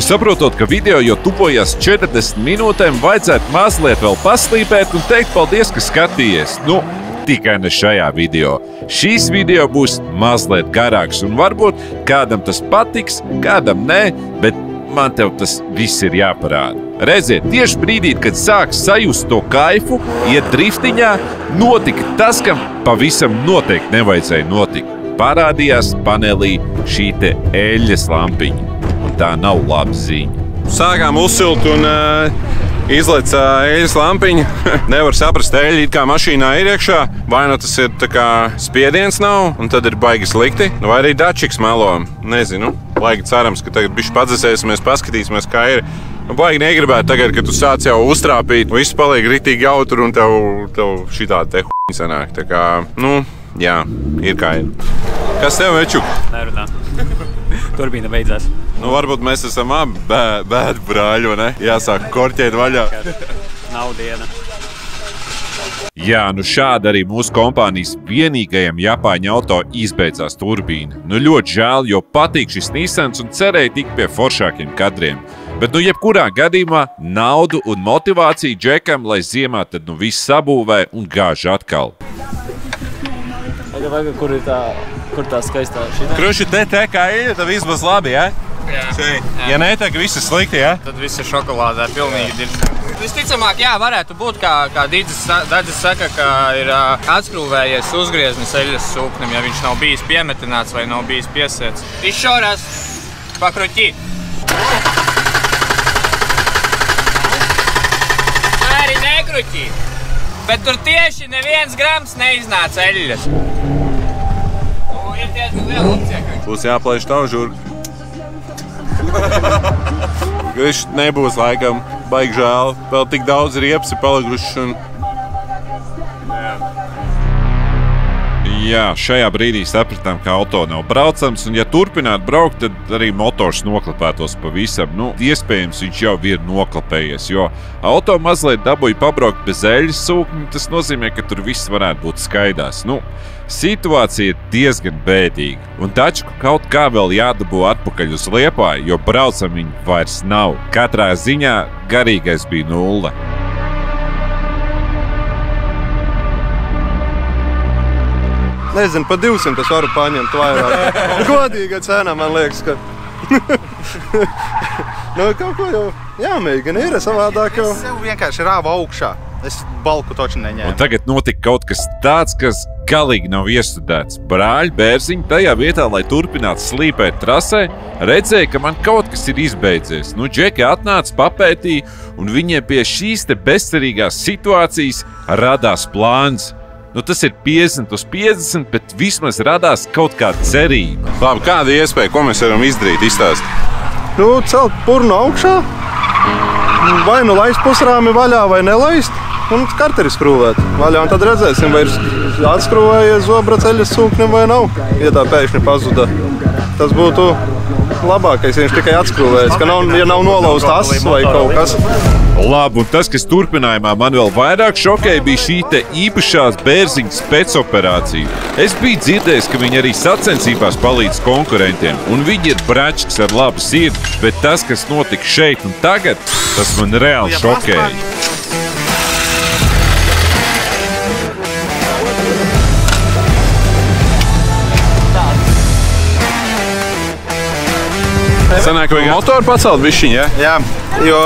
Saprotot, ka video jau tuvojas 40 minūtēm, vajadzētu mazliet vēl paslīpēt un teikt paldies, ka skatījies. Tikai ne šajā video. Šīs video būs mazliet garāks un varbūt kādam tas patiks, kādam nē, bet man tev tas viss ir jāparāda. Redziet, tieši brīdī, kad sāks sajust to kaifu, iet driftiņā, notika tas, kam pavisam noteikti nevajadzēja notikt. Parādījās panelī šī te eļļas lampiņa. Tā nav laba ziņa. Sākām uzsilt un izlaica eļļas lampiņa. Nevar saprast, eļļa it kā mašīnā ir iekšā, vai nu tas ir tā kā spiediens nav, un tad ir baigi slikti, vai arī dačiks melo. Nezinu, baigi cerams, ka tagad bišķi padzesēsimies, paskatīsimies, kā ir. Baigi negribētu tagad, kad tu sāc jau uztrāpīt, viss paliek ritīgi jautri un tev šitā te huņi sanāk. Tā kā, jā, ir kā ir. Kas tev, Večuk? Nerunā. Turbīna beidzās. Varbūt mēs esam abi bēdu brāļi, ne? Jāsāk korķēt vaļā. Nav diena. Jā, šādi arī mūsu kompānijas vienīgajam Japāņu auto izbeidzās turbīna. Ļoti žēl, jo patīk šis Nissans un cerēja tikt pie foršākiem kadriem. Bet jebkurā gadījumā naudu un motivāciju džekam, lai ziemā tad viss sabūvē un gāž atkal. Kur tā skaistā šitā? Kruši te kā eļļa, tad viss būs labi, ja? Jā. Ja ne, tad viss ir slikti, ja? Tad viss ir šokolādē, pilnīgi dirst. Visticamāk, jā, varētu būt, kā Dīdzis saka, ka ir atskrūvējies uzgrieznis eļļas sūknim, ja viņš nav bijis piemetināts vai nav bijis piesiets. Еще раз покрути. Arī nekruķi. Bet tur tieši neviens grams neiznāca eļļas. Ir diezgan liela opcija. Būs jāplaiž tavu žurku. Viņš nebūs laikam baigi žēl. Vēl tik daudz riepas ir palikuši. Jā, šajā brīdī sapratām, ka auto nav braucams, un ja turpinātu braukt, tad arī motors noklapētos pavisam. Iespējams, viņš jau ir noklapējies, jo auto mazliet dabūja pabraukt bez eļļas sūkņa, tas nozīmē, ka tur viss varētu būt skaidrs. Situācija ir diezgan bēdīga, un taču kaut kā vēl jādabū atpakaļ uz Liepāju, jo braucam viņi vairs nav. Katrā ziņā garīgais bija 0. Nezinu, pa 200 es varu paņemt vairāk. Godīga cena, man liekas, ka... kaut ko jau jāmēģina ir savādāk jau. Es sev vienkārši rāvu augšā. Es balku toči neņēmu. Un tagad notika kaut kas tāds, kas galīgi nav iestudēts. Brāļi Bērziņi tajā vietā, lai turpinātu slīpēt trasē, redzēja, ka man kaut kas ir izbeidzies. Džeki atnāca, papētīja, un viņiem pie šīs te bezcerīgās situācijas radās plāns. Tas ir 50 uz 50, bet vismaz radās kaut kāda cerība. Labi, kāda iespēja, ko mēs varam izdarīt, izstāstīt? Celt purnu augšā, vai laist pusrāmi vaļā, vai nelaist, un karteri skrūvēt vaļā, un tad redzēsim, vai ir atskrūvējies zobraceļas sūknim vai nav, ja tā pēkšņi pazuda. Tas būtu labākais, ja viņš tikai atskrūvējas, ka ja nav nolauzta asis vai kaut kas. Labi, un tas, kas turpinājumā man vēl vairāk šokēja, bija šī te īpašās Bērziņa spēcoperācija. Es biju dzirdējis, ka viņi arī sacensībās palīdz konkurentiem, un viņi ir bračks ar labu sirdi, bet tas, kas notika šeit un tagad, tas man reāli šokēja. Sanāk, vajag motoru pacelt bišķiņ, ja? Jā, jo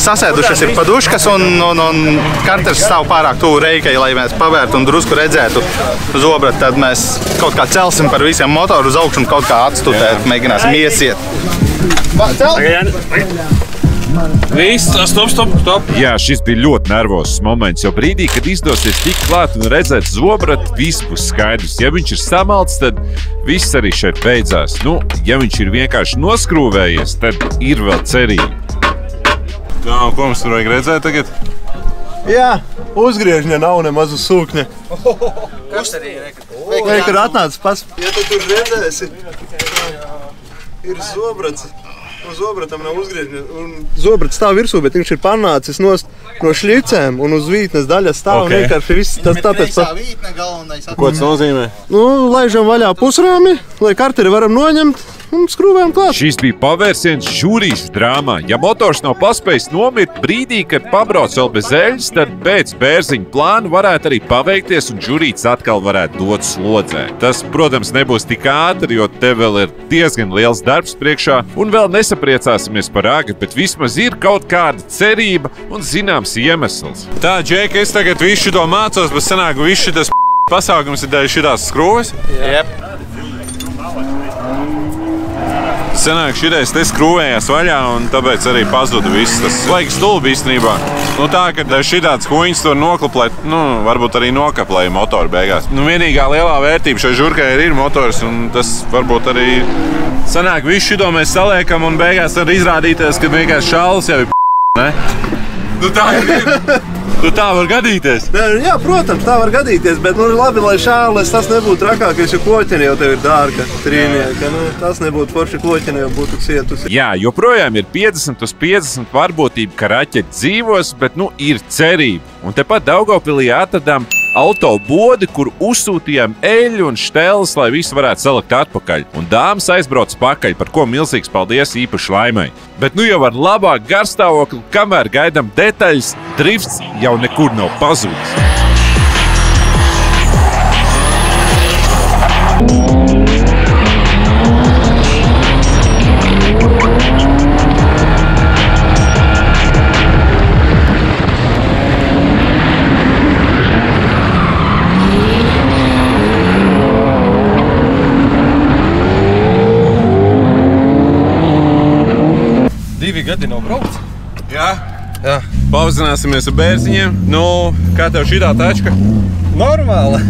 sasēdušas ir paduškas un karters stāv pārāk tuvu reikai, lai mēs pavērtu un drusku redzētu zobratu, tad mēs kaut kā celsim par visiem motoru uz augšu un kaut kā atstutēt, mēģināsim iesiet. Viss, stop. Jā, šis bija ļoti nervozs moments, jo brīdī, kad izdosies tikt klāt un redzēt zobratu, viss būs skaidrs. Ja viņš ir samalts, tad viss arī šeit beidzās. Ja viņš ir vienkārši noskrūvējies, tad ir vēl cerība. Ko mums tur vajag redzēt tagad? Jā, uzgriežņa nav nemaz uz sūkņa. Kas tad ir? Kad atnācis ja tu tur redzēsi, ir zobrats. Zobratam nav uzgriežņa. Zobrats stāv virsū, bet viņš ir panācis no šļicēm un uz vītnes daļas stāv vienkārši viss. Tas tāpēc Ko tas nozīmē? Laižam vaļā pusrāmi, lai karteri varam noņemt un skrūvējam klāt. Šis bija pavērsiens žūrijas drāmā. Ja motors nav paspējis nomirt brīdī, kad pabrauc vēl bez eļļas, tad pēc Bērziņa plāna varētu arī paveikties un žūrīts atkal varētu dot slodzē. Tas, protams, nebūs tik ātri, jo te vēl ir diezgan liels darbs priekšā un vēl nesapriecāsimies par agri, bet vismaz ir kaut kāda cerība un zināms iemesls. Tā, Džeki, es tagad visu to mācos, bet sanāk, visu šitas pasākums ir dēļ šitās skrūves? Jep. Sanāk, šitais te skrūvējās vaļā un tāpēc arī pazuda viss. Tas laiks stulbi īstenībā. Tā, ka šitāds huņas tur noklaplēt, varbūt arī nokaplēja motoru beigās. Vienīgā lielā vērtība šai žurkai ir motors un tas varbūt arī sanāk, visu šito mēs saliekam un beigās var izrādīties, ka vienkārši šāls jau ir ne? Tā ir. Tā var gadīties. Jā, protams, tā var gadīties, bet labi, lai šāles tas nebūtu trakākais, jo kloķene jau tev ir dārga trīnieka. Tas nebūtu forši, kloķene jau būtu cietusi. Jā, joprojām ir 50 uz 50 varbūtība, ka raķeti dzīvos, bet ir cerība. Un tepat Daugavpilī atradām autobodi, kur uzsūtījām eļļu un šteles, lai visu varētu salikt atpakaļ. Un dāmas aizbrauc pakaļ, par ko milzīgs paldies īpaši Laimai. Bet jau ar labāku garstāvokli, kamēr gaidām detaļas, drifts jau nekur nav pazudis. Gadi nav braukts? Jā. Pavazināsimies ar Bērziņiem. Kā tev šitā tačka? Normāli.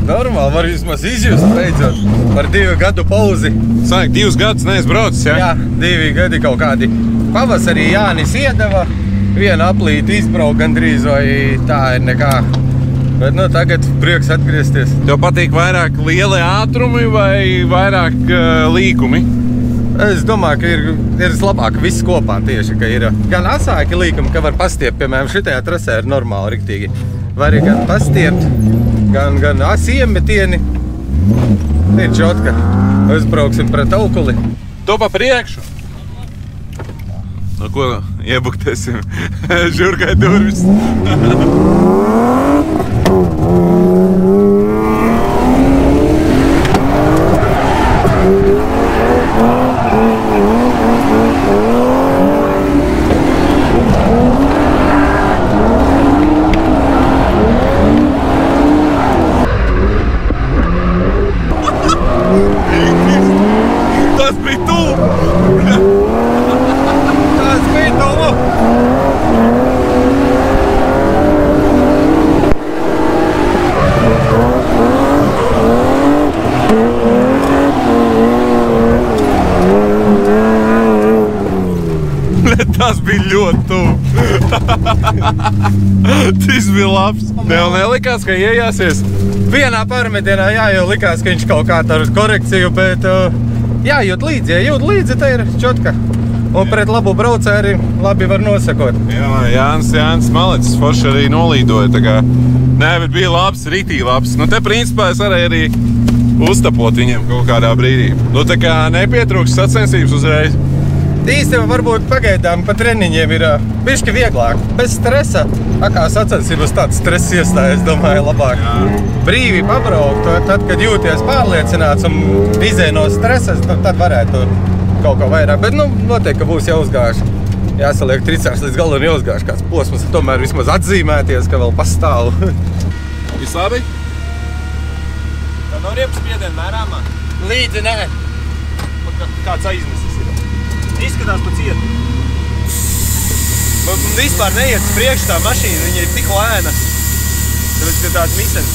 Normāli, var vismaz izjust beidzot par 2 gadu pauzi. Sanāk, 2 gadus neesi braucis, jā? Jā, 2 gadi kaut kādi. Pavasarī Jānis iedeva, vienu aplīti izbraukt gandrīz, vai tā ir nekā. Bet tagad prieks atgriezties. Tev patīk vairāk lieli ātrumi vai vairāk līkumi? Es domāju, ka ir labāk viss kopā tieši, ka ir gan asāki līkumi, ka var pastiept, piemēram, šitajā trasē ir normāli riktīgi. Var arī gan pastiept, gan asi iemetieni. Ir čotka. Uzbrauksim pret aukuli. Tu pa priekšu. No ko iebuktēsim? Žurkai durvis. Tas bija tu! Tas bija tu! Tas bija ļoti tuvu. Tas bija labs. Tev nelikās, ka iejāsies? Vienā paramedienā jau likās, ka viņš kaut kādu ar korekciju, bet jūt līdzi, te ir čotka. Un pret labu braucēju arī labi var nosakot. Jā, Jānis Malecis forši arī nolīdoja. Tā kā, bet bija labs, ritīgi labs. Te principā es varēju arī uztapot viņiem kaut kādā brīdī. Tā kā nepietrūks sacensības uzreiz. Īstenībā varbūt pagaidām pa treniņiem ir bišķi vieglāk, bez stresa. Kā sacensības tāds stress iestājas, domāju, labāk. Brīvi pabraukt, tad, kad jūties pārliecināts un izēj no stresa, tad varētu kaut ko vairāk. Bet, noteikti, ka būs jāuzgāž. Jāsaliek tricārs līdz galu un jāuzgāž kāds posms. Tomēr vismaz atzīmēties, ka vēl pastāv. Viss labi? Tā nav riepas spiediena mērāmā? Līdzi nē. Kāds aiznesis ir? Izskatās pa cietu. Man vispār neiet priekš tā mašīna, viņa ir tik lēna. Tāpēc, ka tāds misens.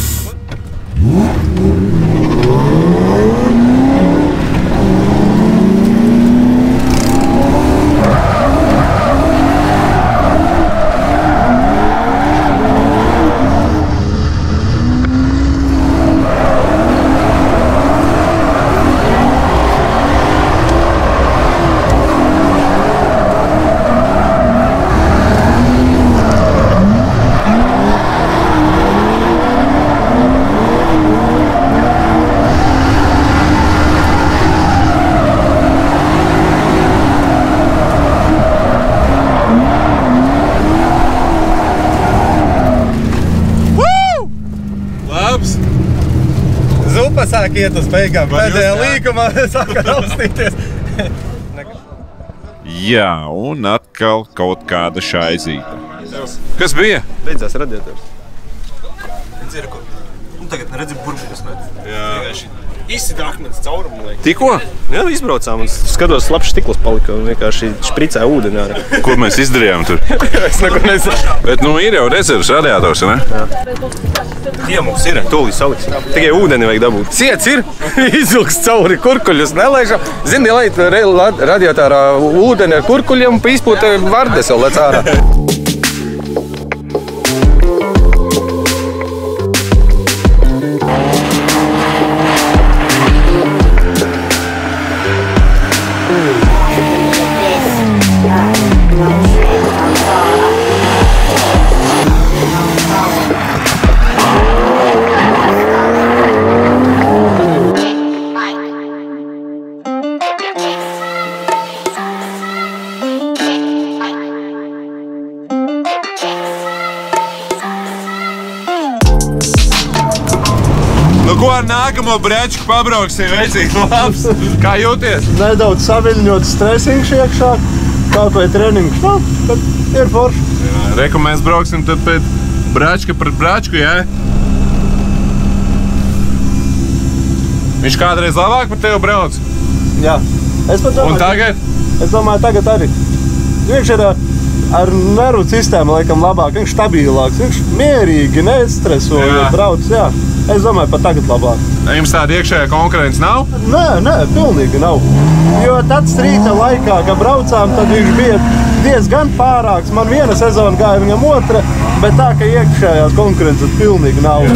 Zupa sāk iet uz beigām, pēdējā līkumā sāka raustīties. Jā, un atkal kaut kāda šaizīta. Kas bija? Beidzās radiators. Dzirku. Tagad redzi burbuļus met. Jā. Izsita akmens caurumu, liek. Tikko? Jā, izbraucām un skatos, labs stikls palika un vienkārši špricēja ūdeni ārā. Ko mēs izdarījām tur? Es neko nezinu. Bet ir jau rezerves radiators, ne? Jā, mums ir, tūlīt saliks. Tikai ūdeni vajag dabūt. Ciets ir, izvilks cauri kurkuļus, nelaižam. Zini, lai radiatorā ūdeni ar kurkuļiem izpūta vardes jau lec ārā. Ko ar nākamo brečku pabrauksim, vecīgi labs? Kā jūties? Nedaudz saviļņot stresiņš iekšā, kaut vai treniņš. Tad ir forši. Reku mēs brauksim tad pēc brečka pret brečku, jā? Viņš kādreiz labāk par tevi brauc? Jā. Un tagad? Es domāju, tagad arī. Viņš ir ar nervu sistēmu laikam labāk, viņš stabilāks, viņš mierīgi, nestresoja, brauc, jā. Es domāju, pat tagad labāk. Jums tāda iekšējā konkurence nav? Nē, pilnīgi nav. Jo tad strīta laikā, kad braucām, tad viņš bija diezgan pārāks. Man viena sezona gāja, viņam otra, bet tā, ka iekšējās konkurences pilnīgi nav.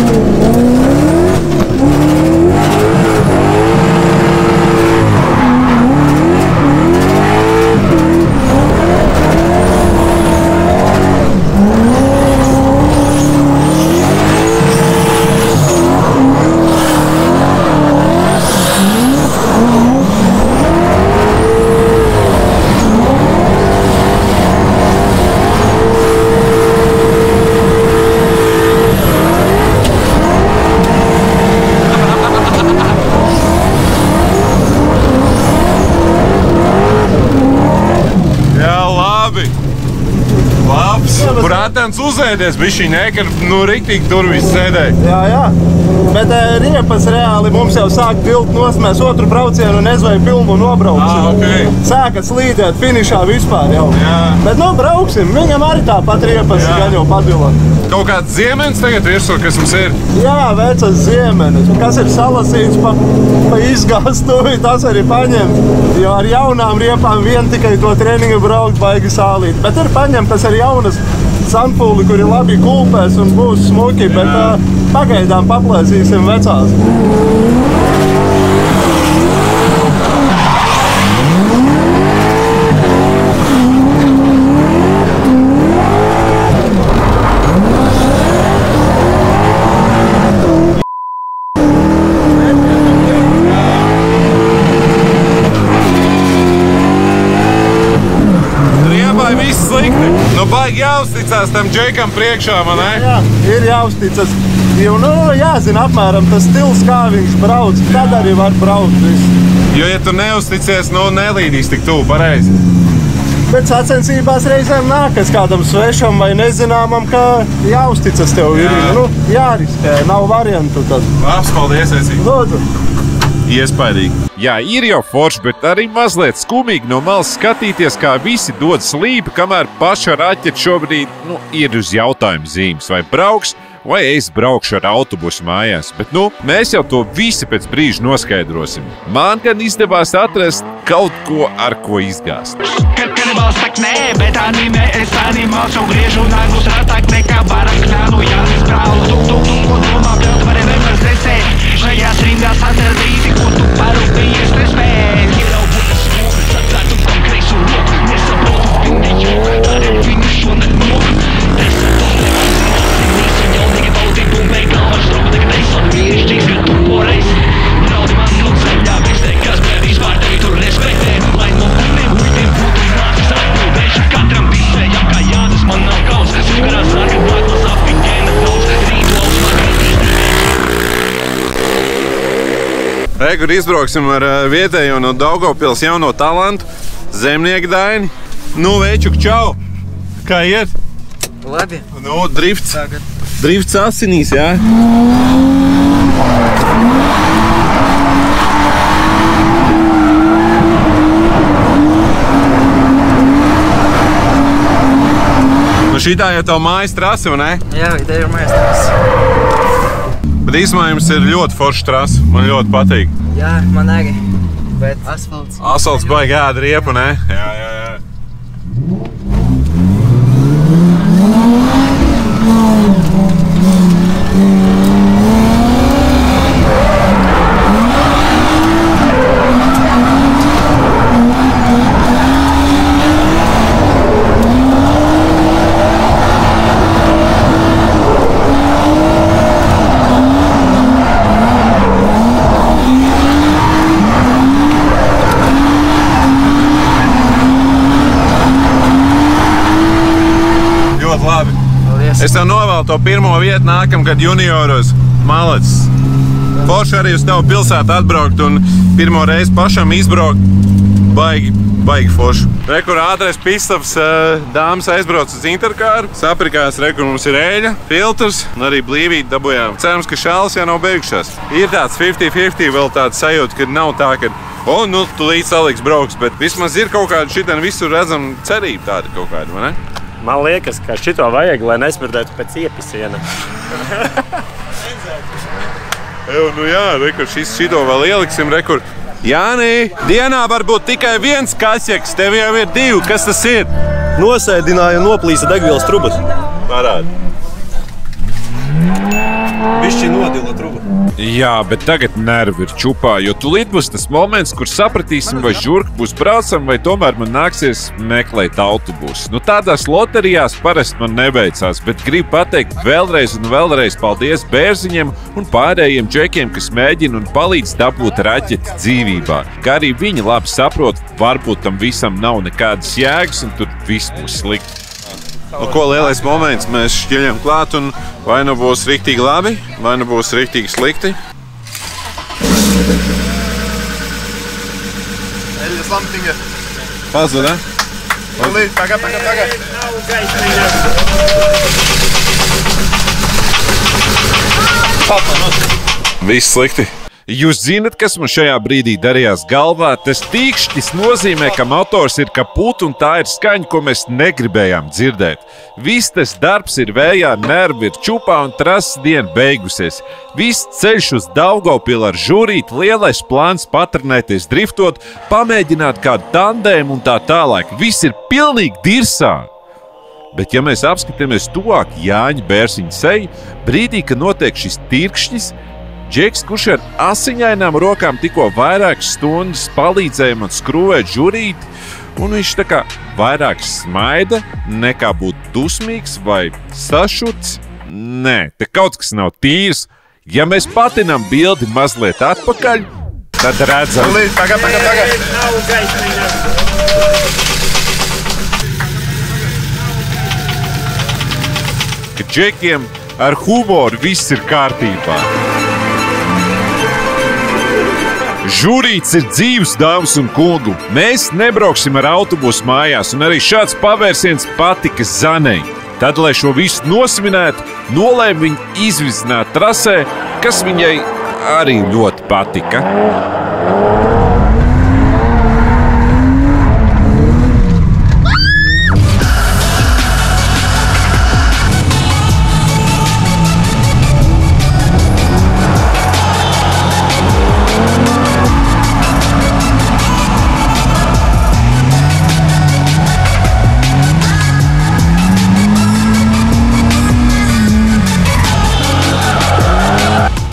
Prātens uzēdies, bišķiņ, ne, ka riktīgi tur viss sēdēja. Jā. Bet riepas reāli mums jau sāk pilt nost, mēs otru braucienu nezvēju pilnu nobrauksim. Okay. Sākat slīdēt finišā vispār jau. Jā. Bet brauksim, viņam arī tāpat riepas gan jau padila. Kaut kāds ziemenis tagad virsū, kas mums ir? Jā, vecas ziemenis. Kas ir salasīts pa izgāstuvi, tas arī paņem. Jo ar jaunām riepām vien tikai to treniņu braukt baigi sālīt. Bet ir paņemtas ar jaunas sanpūli, kuri labi kulpēs un būs smuki, bet pagaidām paplēsīsim vecās. Baigi jāuzticās tam džekam priekšā, man ne? Jā, ir jāuzticas. Jo, jāzina apmēram tas stils, kā viņš brauc, tad arī var braukt viss. Jo, ja tu neusticies, nelīdīs tik tuvu, pareizi. Bet sacensībās reizēm nākas kādam svešam vai nezināmam, ka jāuzticas tev ir. Jāriskē, nav variantu tad. Labs, paldies, Esi. Lūdzu. Iespaidīgi. Jā, ir jau forši, bet arī mazliet skumīgi no malas skatīties, kā visi dod slīpi, kamēr paša raķete šobrīd ir uz jautājumu zīmes. Vai brauks, vai es braukšu ar autobusu mājās. Bet mēs jau to visi pēc brīža noskaidrosim. Man gan izdevās atrast kaut ko, ar ko izgāzt. Kanibāls tak nē, bet anime es animāls jau griežu nagus ratāk nekā baraknānu. Jānis brauc, ko domā, bļaut vari nemaz nesēt. Šajās rindās atradīti, ko tu parūpējies nespēj. Ieraugot tas mūks, atvērtu tam kreisu roku. Nesaprotu viņa joka, tā ir viņa šonakt moka. Desatoši apzināsi, jaunīgi baudīt un beigām var straukt, ka neizsot mīrišķīgs, ka tu poreiz. Draudi man ļoti zaļā, bez nekas, bet vispār tevi tur respektē. Lai no kuriem muļtiem būtu nācis atbildēšu katram visējām, kā Jānis man nav kauns. Simgarā sāka nāklas apiņēna daudz, rītlaus makrītīs. Kur izbrauksim ar vietējo no Daugavpils jauno talantu, zemnieku Daini. Večuk, čau! Kā iet? Labi. Drifts. Drifts asinīs, jā? Šitā jau tev mājas trasa, vai ne? Jā, tā ir mājas trasa. Bet īsumā jums ir ļoti forša trasa. Man ļoti patīk. Jā, man arī. Bet asfalts. Asfalts baigi ēda riepu, ne? Jā. Es tev novēlu to pirmo vietu nākamgad junioros. Malacis. Forši arī uz tevu pilsētu atbraukt un pirmo reizi pašam izbraukt. Baigi forši. Rekur ātrais pistavs dāmas aizbrauc uz interkāru. Saprikās, rekur mums ir eļa, filtrs un arī blīvīti dabujām. Cerams, ka šāles jau nav beigušās. Ir tāds 50-50 vēl tāds sajūta, ka nav tā, ka tu līdz saliks brauks, bet vismaz ir kaut kāda šitien visur redzam cerība tāda kaut kāda, vai ne? Man liekas, ka šito vajag, lai nesmirdētu pēc iepisiena. Jā, rekur, šito vēl ieliksim, rekur. Jāni, dienā var būt tikai viens kaķeks, tev jau ir divi, kas tas ir? nosēdināja un noplīsa degvielas trubas. Parādi. Bišķi nodila truba. Jā, bet tagad nervi ir čupā, jo tūlīt būs tas moments, kur sapratīsim, vai žurka būs braucam, vai tomēr man nāksies meklēt autobusu. Nu, tādās loterijās parasti man neveicās, bet gribu pateikt vēlreiz un vēlreiz paldies Bērziņam un pārējiem džekiem, kas mēģina un palīdz dabūt raķeti dzīvībā. Kā arī viņi labi saprot, varbūt tam visam nav nekādas jēgas un tur viss būs slikti. Nu, ko lielais moments, mēs šķiļam klāt un vai nu būs riktīgi labi, vai nu būs riktīgi slikti. Eļas lamtiņa. Pazuda? Tagad. Viss slikti. Jūs zināt, kas man šajā brīdī darījās galvā? Tas tīkšķis nozīmē, ka motors ir kaput un tā ir skaņa, ko mēs negribējām dzirdēt. Viss tas darbs ir vējā, nervi ir čupā un trases diena beigusies. Viss ceļš uz Daugavpilu ar žurīti, lielais plāns patrenēties driftot, pamēģināt kādu tandēmu un tā tālāk. Viss ir pilnīgi dirsā. Bet ja mēs apskatāmies tuvāk Jāņa Bērziņa seju, brīdī, kad notiek šis tirkšķis, Džeks, kurš ar asiņainām rokām tikko vairākas stundas palīdzēja man skrūvēt žurīti, un viņš tā kā vairāk smaida, nekā būt dusmīgs vai sašuts. Nē, te kaut kas nav tīrs. Ja mēs patinām bildi mazliet atpakaļ, tad redzam. Tagad. Ka džekiem ar humoru viss ir kārtībā. Žurīts ir dzīves, dāmas un kungu. Mēs nebrauksim ar autobusu mājās, un arī šāds pavērsiens patika Zanei. Tad, lai šo visu nosvinētu, nolēma viņu izvizināt trasē, kas viņai arī ļoti patika.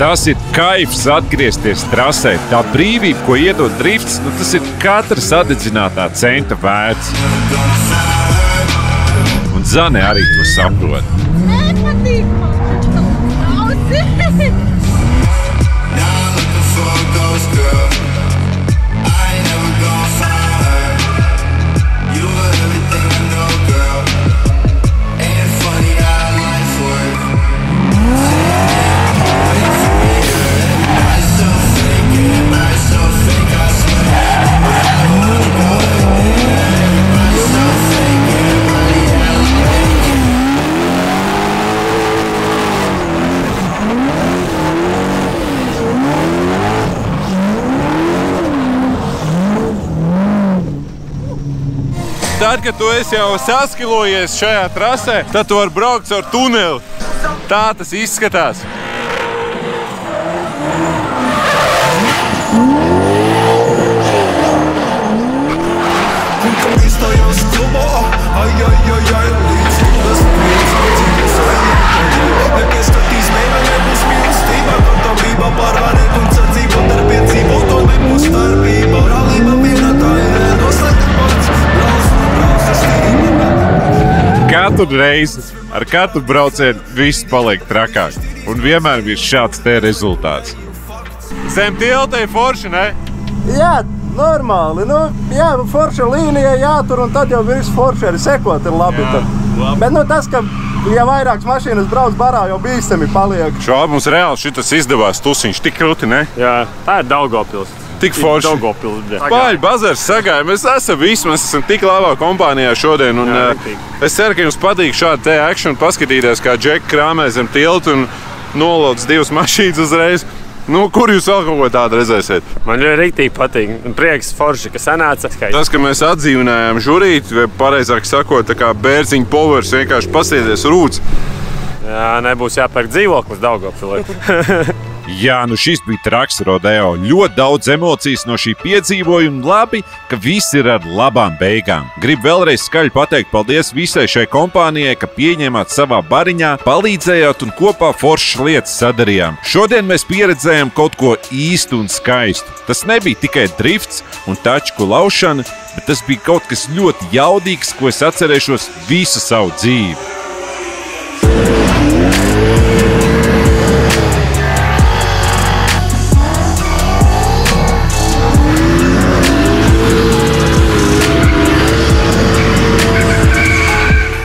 Tas ir kaifs atgriezties trasē. Tā brīvība, ko iedod drifts, tas ir katra sadedzinātā centa vērts. Un Zane arī to saprot. Nepatīk man! Tad, kad tu esi jau saskilojies šajā trasē, tad tu vari braukt caur tuneli. Tā tas izskatās. Katru reizi, ar katru braucienu viss paliek trakāk. Un vienmēr ir šāds te rezultāts. Zem tilta ir forši, ne? Jā, normāli. Nu, jā, forša līnija jātur, un tad jau viss forši arī sekot ir labi. Bet tas, ka ja vairākas mašīnas brauc barā, jau bīstami paliek. Šādi mums reāli šitas izdevās tusiņš tik krūti, ne? Jā, tā ir Daugavpils. Tik forši. Pāri bazars sagāja. Mēs esam visi, mēs esam tik labā kompānijā šodien. Un, es ceru, ka jums patīk šādi te action paskatīties, kā Džeki krāmē zem tiltu un nolodz divas mašīnas uzreiz. Nu, kur jūs vēl kaut ko tādu redzēsiet? Man ļoti riktīgi patīk. Prieks forši, ka sanāca. Tas, ka mēs atdzīvinājām žurīti, vai pareizāk sakot, tā kā Bērziņa povers vienkārši pasieties rūts. Jā, nebūs jāpērk dzīvoklis Daugavpilī. Jā, nu šis bija traks rodeo. Ļoti daudz emocijas no šī piedzīvojuma. Labi, ka viss ir ar labām beigām. Gribu vēlreiz skaļi pateikt paldies visai šai kompānijai, ka pieņēmāt savā bariņā, palīdzējāt un kopā foršas lietas sadarījām. Šodien mēs pieredzējām kaut ko īstu un skaistu. Tas nebija tikai drifts un tačku laušana, bet tas bija kaut kas ļoti jaudīgs, ko es atcerēšos visu savu dzīvi.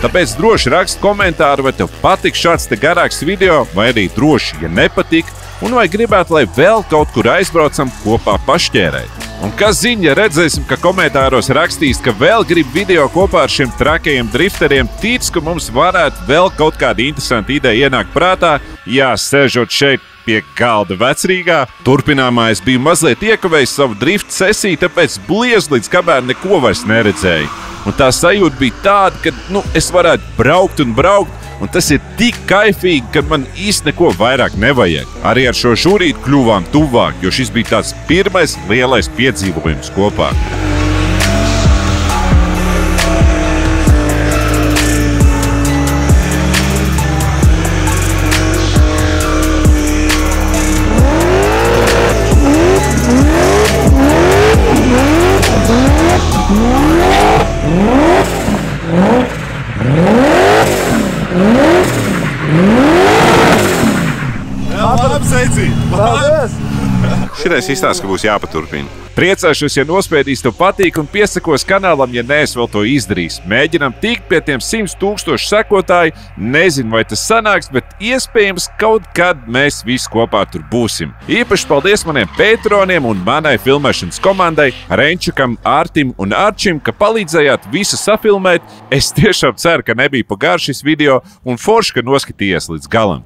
Tāpēc droši raksti komentāru, vai tev patīk šāds te garāks video, vai arī droši, ja nepatīk, un vai gribētu, lai vēl kaut kur aizbraucam kopā pašķērēt. Un kas zina, ja redzēsim, ka komentāros rakstīs, ka vēl grib video kopā ar šiem trakajiem drifteriem, tic, ka mums varētu vēl kaut kāda interesanta ideja ienākt prātā, jā, sēžot šeit pie galda Vecrīgā. Turpinājumā es biju mazliet iekavējis savu drifta sesiju, tāpēc bliezu līdz kamēr neko vairs neredzēju. Un tā sajūta bija tāda, ka es varētu braukt un braukt, un tas ir tik kaifīgi, ka man īsti neko vairāk nevajag. Arī ar šo šurīti kļuvām tuvāk, jo šis bija tāds pirmais lielais piedzīvojums kopā. Šitais izstāsta, ka būs jāpaturpina. Priecāšos, ja nospiedīs tev patīk un piesakos kanālam, ja neesi vēl to izdarījis. Mēģinam tikt pie tiem 100 000 sekotāju. Nezinu, vai tas sanāks, bet iespējams kaut kad mēs visi kopā tur būsim. Īpaši paldies maniem patroniem un manai filmēšanas komandai, Renčukam, Ārtim un Arčim, ka palīdzējāt visu safilmēt. Es tiešām ceru, ka nebija pa garu šis video un forši, ka noskatījies līdz galam.